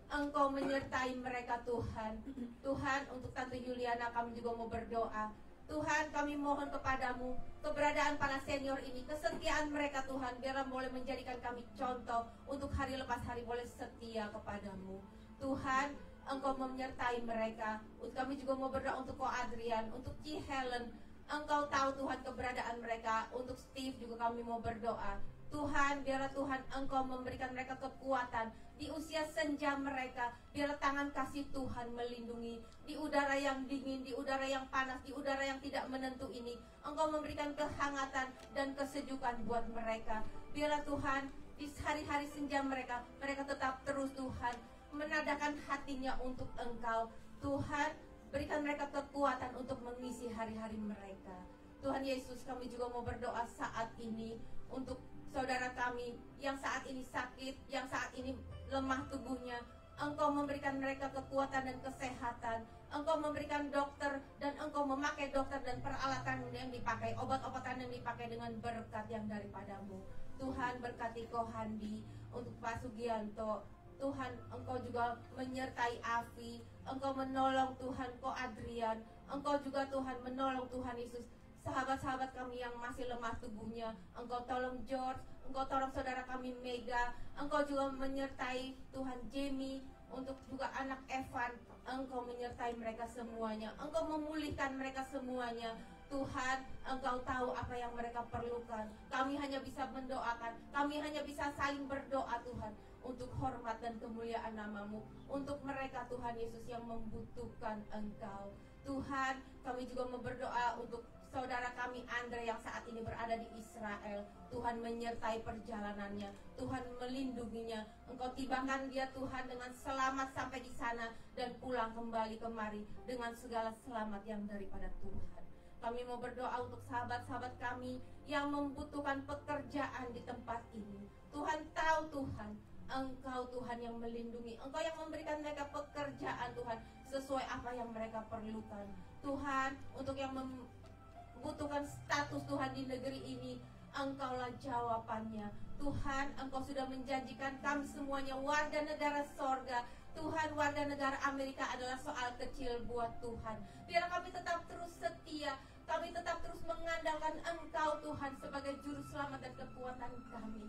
Engkau menyertai mereka Tuhan. Tuhan, untuk Tante Juliana kami juga mau berdoa. Tuhan, kami mohon kepadamu keberadaan para senior ini, kesetiaan mereka Tuhan, biarlah boleh menjadikan kami contoh untuk hari lepas hari boleh setia kepadamu. Tuhan, Engkau menyertai mereka. Kami juga mau berdoa untuk Ko Adrian, untuk Ci Helen. Engkau tahu Tuhan keberadaan mereka. Untuk Steve juga kami mau berdoa. Tuhan, biarlah Tuhan Engkau memberikan mereka kekuatan di usia senja mereka. Biarlah tangan kasih Tuhan melindungi di udara yang dingin, di udara yang panas, di udara yang tidak menentu ini. Engkau memberikan kehangatan dan kesejukan buat mereka. Biarlah Tuhan di hari-hari senja mereka, mereka tetap terus Tuhan menadakan hatinya untuk Engkau. Tuhan, berikan mereka kekuatan untuk mengisi hari-hari mereka. Tuhan Yesus, kami juga mau berdoa saat ini untuk saudara kami yang saat ini sakit, yang saat ini lemah tubuhnya. Engkau memberikan mereka kekuatan dan kesehatan. Engkau memberikan dokter dan Engkau memakai dokter dan peralatan yang dipakai, obat-obatan yang dipakai dengan berkat yang daripadamu. Tuhan, berkati Kohandi untuk Pak Sugianto. Tuhan, Engkau juga menyertai Afi. Engkau menolong Tuhan Ko Adrian. Engkau juga Tuhan menolong Tuhan Yesus sahabat-sahabat kami yang masih lemah tubuhnya. Engkau tolong George, Engkau tolong saudara kami Mega. Engkau juga menyertai Tuhan Jamie, untuk juga anak Evan. Engkau menyertai mereka semuanya. Engkau memulihkan mereka semuanya. Tuhan, Engkau tahu apa yang mereka perlukan. Kami hanya bisa mendoakan. Kami hanya bisa saling berdoa Tuhan, untuk hormat dan kemuliaan nama-Mu. Untuk mereka Tuhan Yesus yang membutuhkan Engkau. Tuhan, kami juga berdoa untuk saudara kami Andre yang saat ini berada di Israel. Tuhan menyertai perjalanannya. Tuhan melindunginya. Engkau tibakan dia Tuhan dengan selamat sampai di sana dan pulang kembali kemari dengan segala selamat yang daripada Tuhan. Kami mau berdoa untuk sahabat-sahabat kami yang membutuhkan pekerjaan di tempat ini. Tuhan tahu Tuhan, Engkau Tuhan yang melindungi. Engkau yang memberikan mereka pekerjaan Tuhan, sesuai apa yang mereka perlukan. Tuhan, untuk yang membutuhkan status Tuhan di negeri ini, Engkaulah jawabannya. Tuhan, Engkau sudah menjanjikan kami semuanya warga negara sorga. Tuhan, warga negara Amerika adalah soal kecil buat Tuhan. Biar kami tetap terus setia. Kami tetap terus mengandalkan Engkau Tuhan sebagai juru selamat dan kekuatan kami.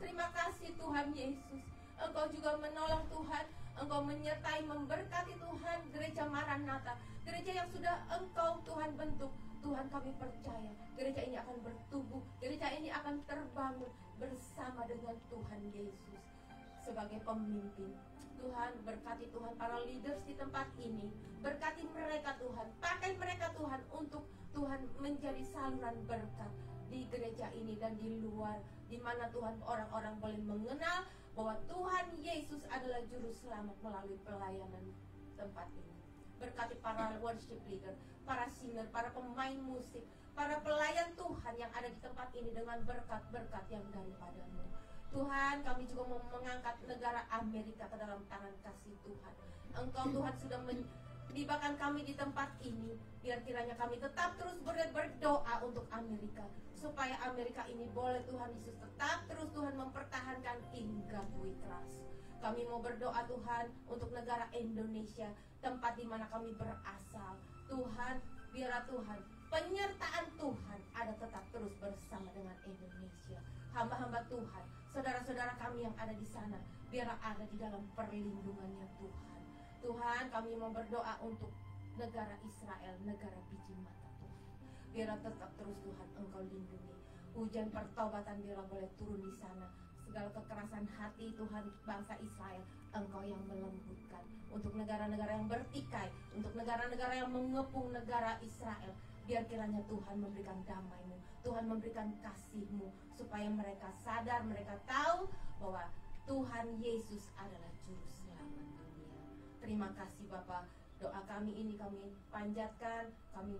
Terima kasih Tuhan Yesus. Engkau juga menolong Tuhan. Engkau menyertai, memberkati Tuhan gereja Maranatha, gereja yang sudah Engkau Tuhan bentuk. Tuhan, kami percaya gereja ini akan bertumbuh, gereja ini akan terbangun bersama dengan Tuhan Yesus sebagai pemimpin. Tuhan, berkati Tuhan para leaders di tempat ini. Berkati mereka Tuhan, pakai mereka Tuhan untuk Tuhan menjadi saluran berkat di gereja ini dan di luar, di mana Tuhan orang-orang boleh mengenal bahwa Tuhan Yesus adalah juru selamat melalui pelayanan tempat ini. Berkati para worship leader, para singer, para pemain musik, para pelayan Tuhan yang ada di tempat ini dengan berkat-berkat yang daripada-Mu. Tuhan, kami juga mau mengangkat negara Amerika ke dalam tangan kasih Tuhan. Engkau Tuhan sudah menibakan kami di tempat ini. Biar kiranya kami tetap terus berdoa untuk Amerika, supaya Amerika ini boleh Tuhan Yesus tetap terus Tuhan mempertahankan God we trust. Kami mau berdoa Tuhan untuk negara Indonesia, tempat di mana kami berasal. Tuhan, biarlah Tuhan penyertaan Tuhan ada tetap terus bersama dengan Indonesia. Hamba-hamba Tuhan, saudara-saudara kami yang ada di sana, biarlah ada di dalam perlindungannya Tuhan. Tuhan, kami mau berdoa untuk negara Israel, negara biji mata Tuhan. Biarlah tetap terus Tuhan Engkau lindungi. Hujan pertobatan biarlah boleh turun di sana. Segala kekerasan hati Tuhan bangsa Israel, Engkau yang melembutkan. Untuk negara-negara yang bertikai, untuk negara-negara yang mengepung negara Israel, biar kiranya Tuhan memberikan damai-Mu, Tuhan memberikan kasih-Mu, supaya mereka sadar, mereka tahu bahwa Tuhan Yesus adalah juru selamat dunia. Terima kasih Bapa. Doa kami ini kami panjatkan, kami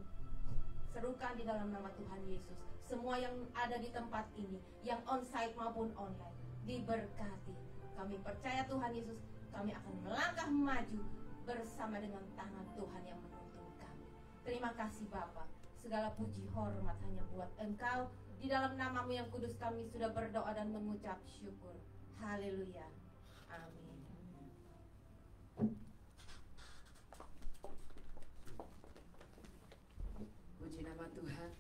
serukan di dalam nama Tuhan Yesus. Semua yang ada di tempat ini, yang on-site maupun online, diberkati. Kami percaya Tuhan Yesus, kami akan melangkah maju bersama dengan tangan Tuhan yang menuntun kami. Terima kasih Bapa. Segala puji hormat hanya buat Engkau. Di dalam nama-Mu yang kudus kami sudah berdoa dan mengucap syukur. Haleluya. Amin. Puji nama Tuhan.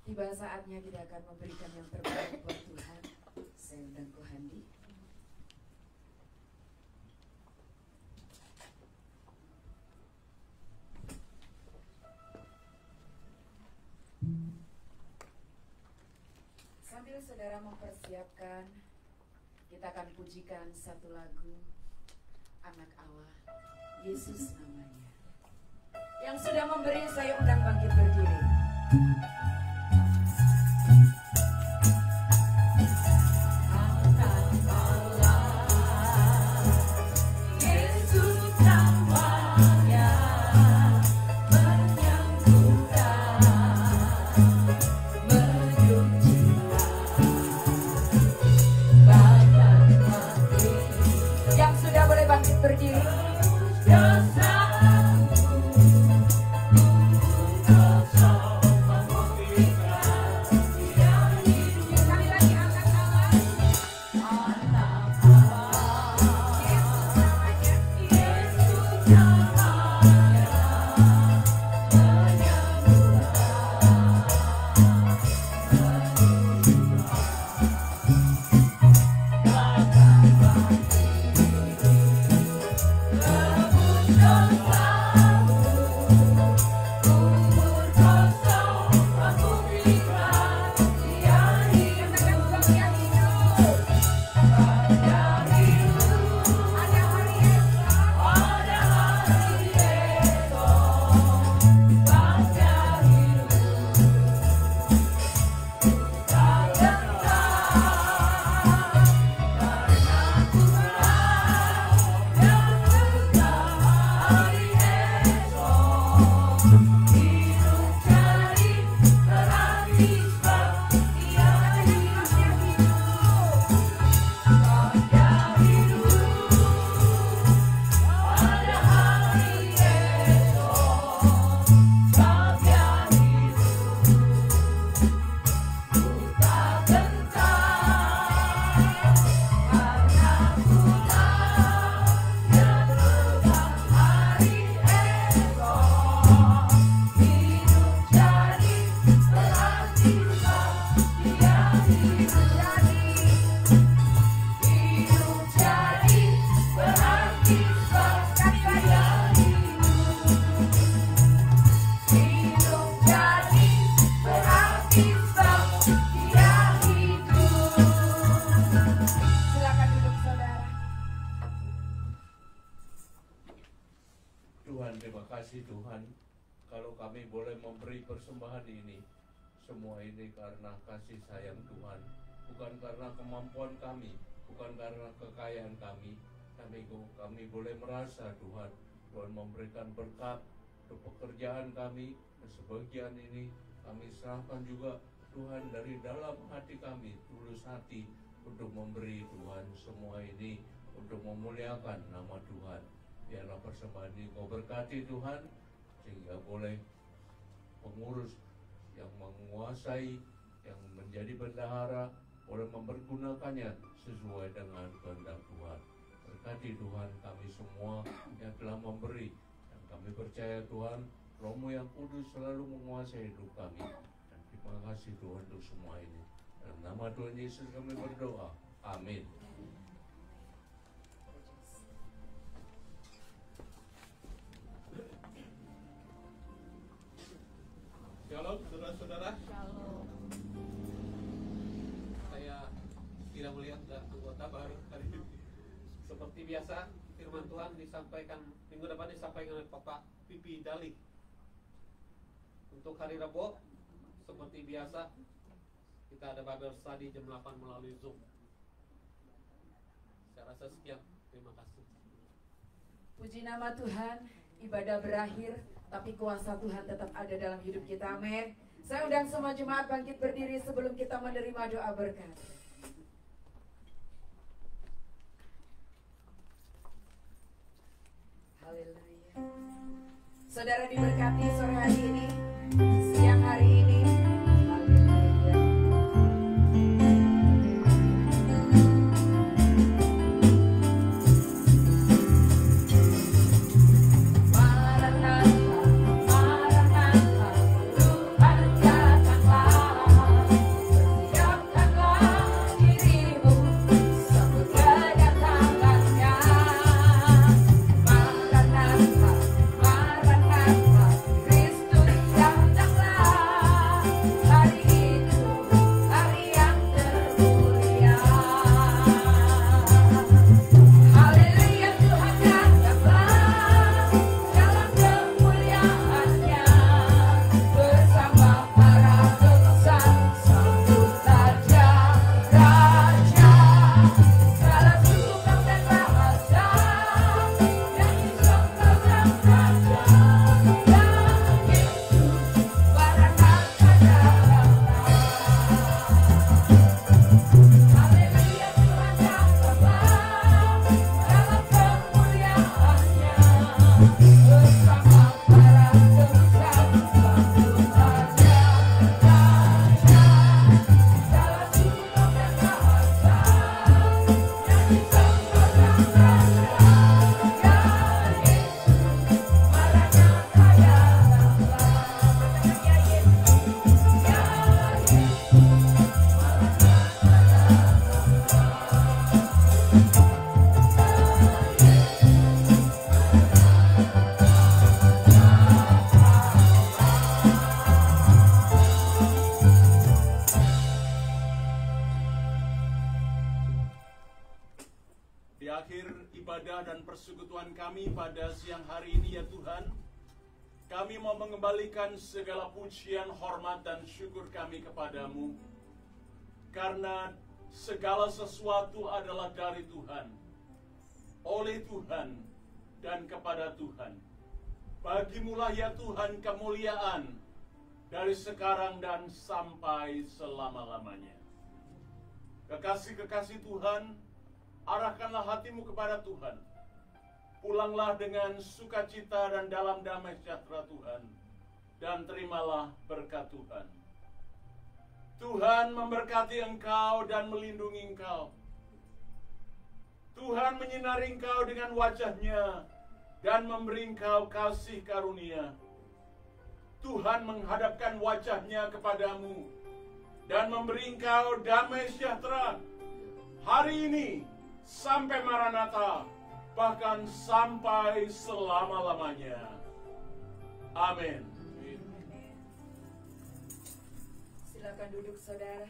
Tiba saatnya kita akan memberikan yang terbaik buat Tuhan. Saya undang Kohandi. Sambil saudara mempersiapkan, kita akan pujikan satu lagu Anak Allah, Yesus namanya. Yang sudah memberi, saya undang bangkit berdiri. Yang sudah boleh kasih Tuhan, kalau kami boleh memberi persembahan ini, semua ini karena kasih sayang Tuhan, bukan karena kemampuan kami, bukan karena kekayaan kami, tapi kami boleh merasa Tuhan memberikan berkat untuk pekerjaan kami, dan sebagian ini kami serahkan juga Tuhan dari dalam hati kami, tulus hati untuk memberi Tuhan semua ini untuk memuliakan nama Tuhan. Biarlah persembahan ini Kau berkati Tuhan, sehingga boleh pengurus yang menguasai, yang menjadi bendahara, boleh mempergunakannya sesuai dengan kehendak Tuhan. Berkati Tuhan kami semua yang telah memberi, dan kami percaya Tuhan, Roh-Mu yang kudus selalu menguasai hidup kami. Dan terima kasih Tuhan untuk semua ini. Dalam nama Tuhan Yesus kami berdoa. Amin. Shalom, saudara-saudara. Shalom. Saya tidak melihat anggota baru hari ini. Seperti biasa, firman Tuhan disampaikan minggu depan disampaikan oleh Bapak Pipi Dali. Untuk hari Rabu, seperti biasa, kita ada Bible Study jam 8 melalui Zoom. Saya rasa sekian. Terima kasih. Puji nama Tuhan, ibadah berakhir, tapi kuasa Tuhan tetap ada dalam hidup kita, amin. Saya undang semua jemaat bangkit berdiri sebelum kita menerima doa berkat. Haleluya. Saudara diberkati sore hari ini, siang hari ini. Haleluya. Persekutuan kami pada siang hari ini ya Tuhan, kami mau mengembalikan segala pujian, hormat dan syukur kami kepadamu, karena segala sesuatu adalah dari Tuhan, oleh Tuhan dan kepada Tuhan. Bagimulah ya Tuhan kemuliaan dari sekarang dan sampai selama-lamanya. Kekasih-kekasih Tuhan, arahkanlah hatimu kepada Tuhan. Pulanglah dengan sukacita dan dalam damai sejahtera Tuhan, dan terimalah berkat Tuhan. Tuhan memberkati engkau dan melindungi engkau. Tuhan menyinari engkau dengan wajah-Nya dan memberi engkau kasih karunia. Tuhan menghadapkan wajah-Nya kepadamu dan memberi engkau damai sejahtera hari ini sampai Maranatha, bahkan sampai selama-lamanya. Amin. Silakan duduk saudara.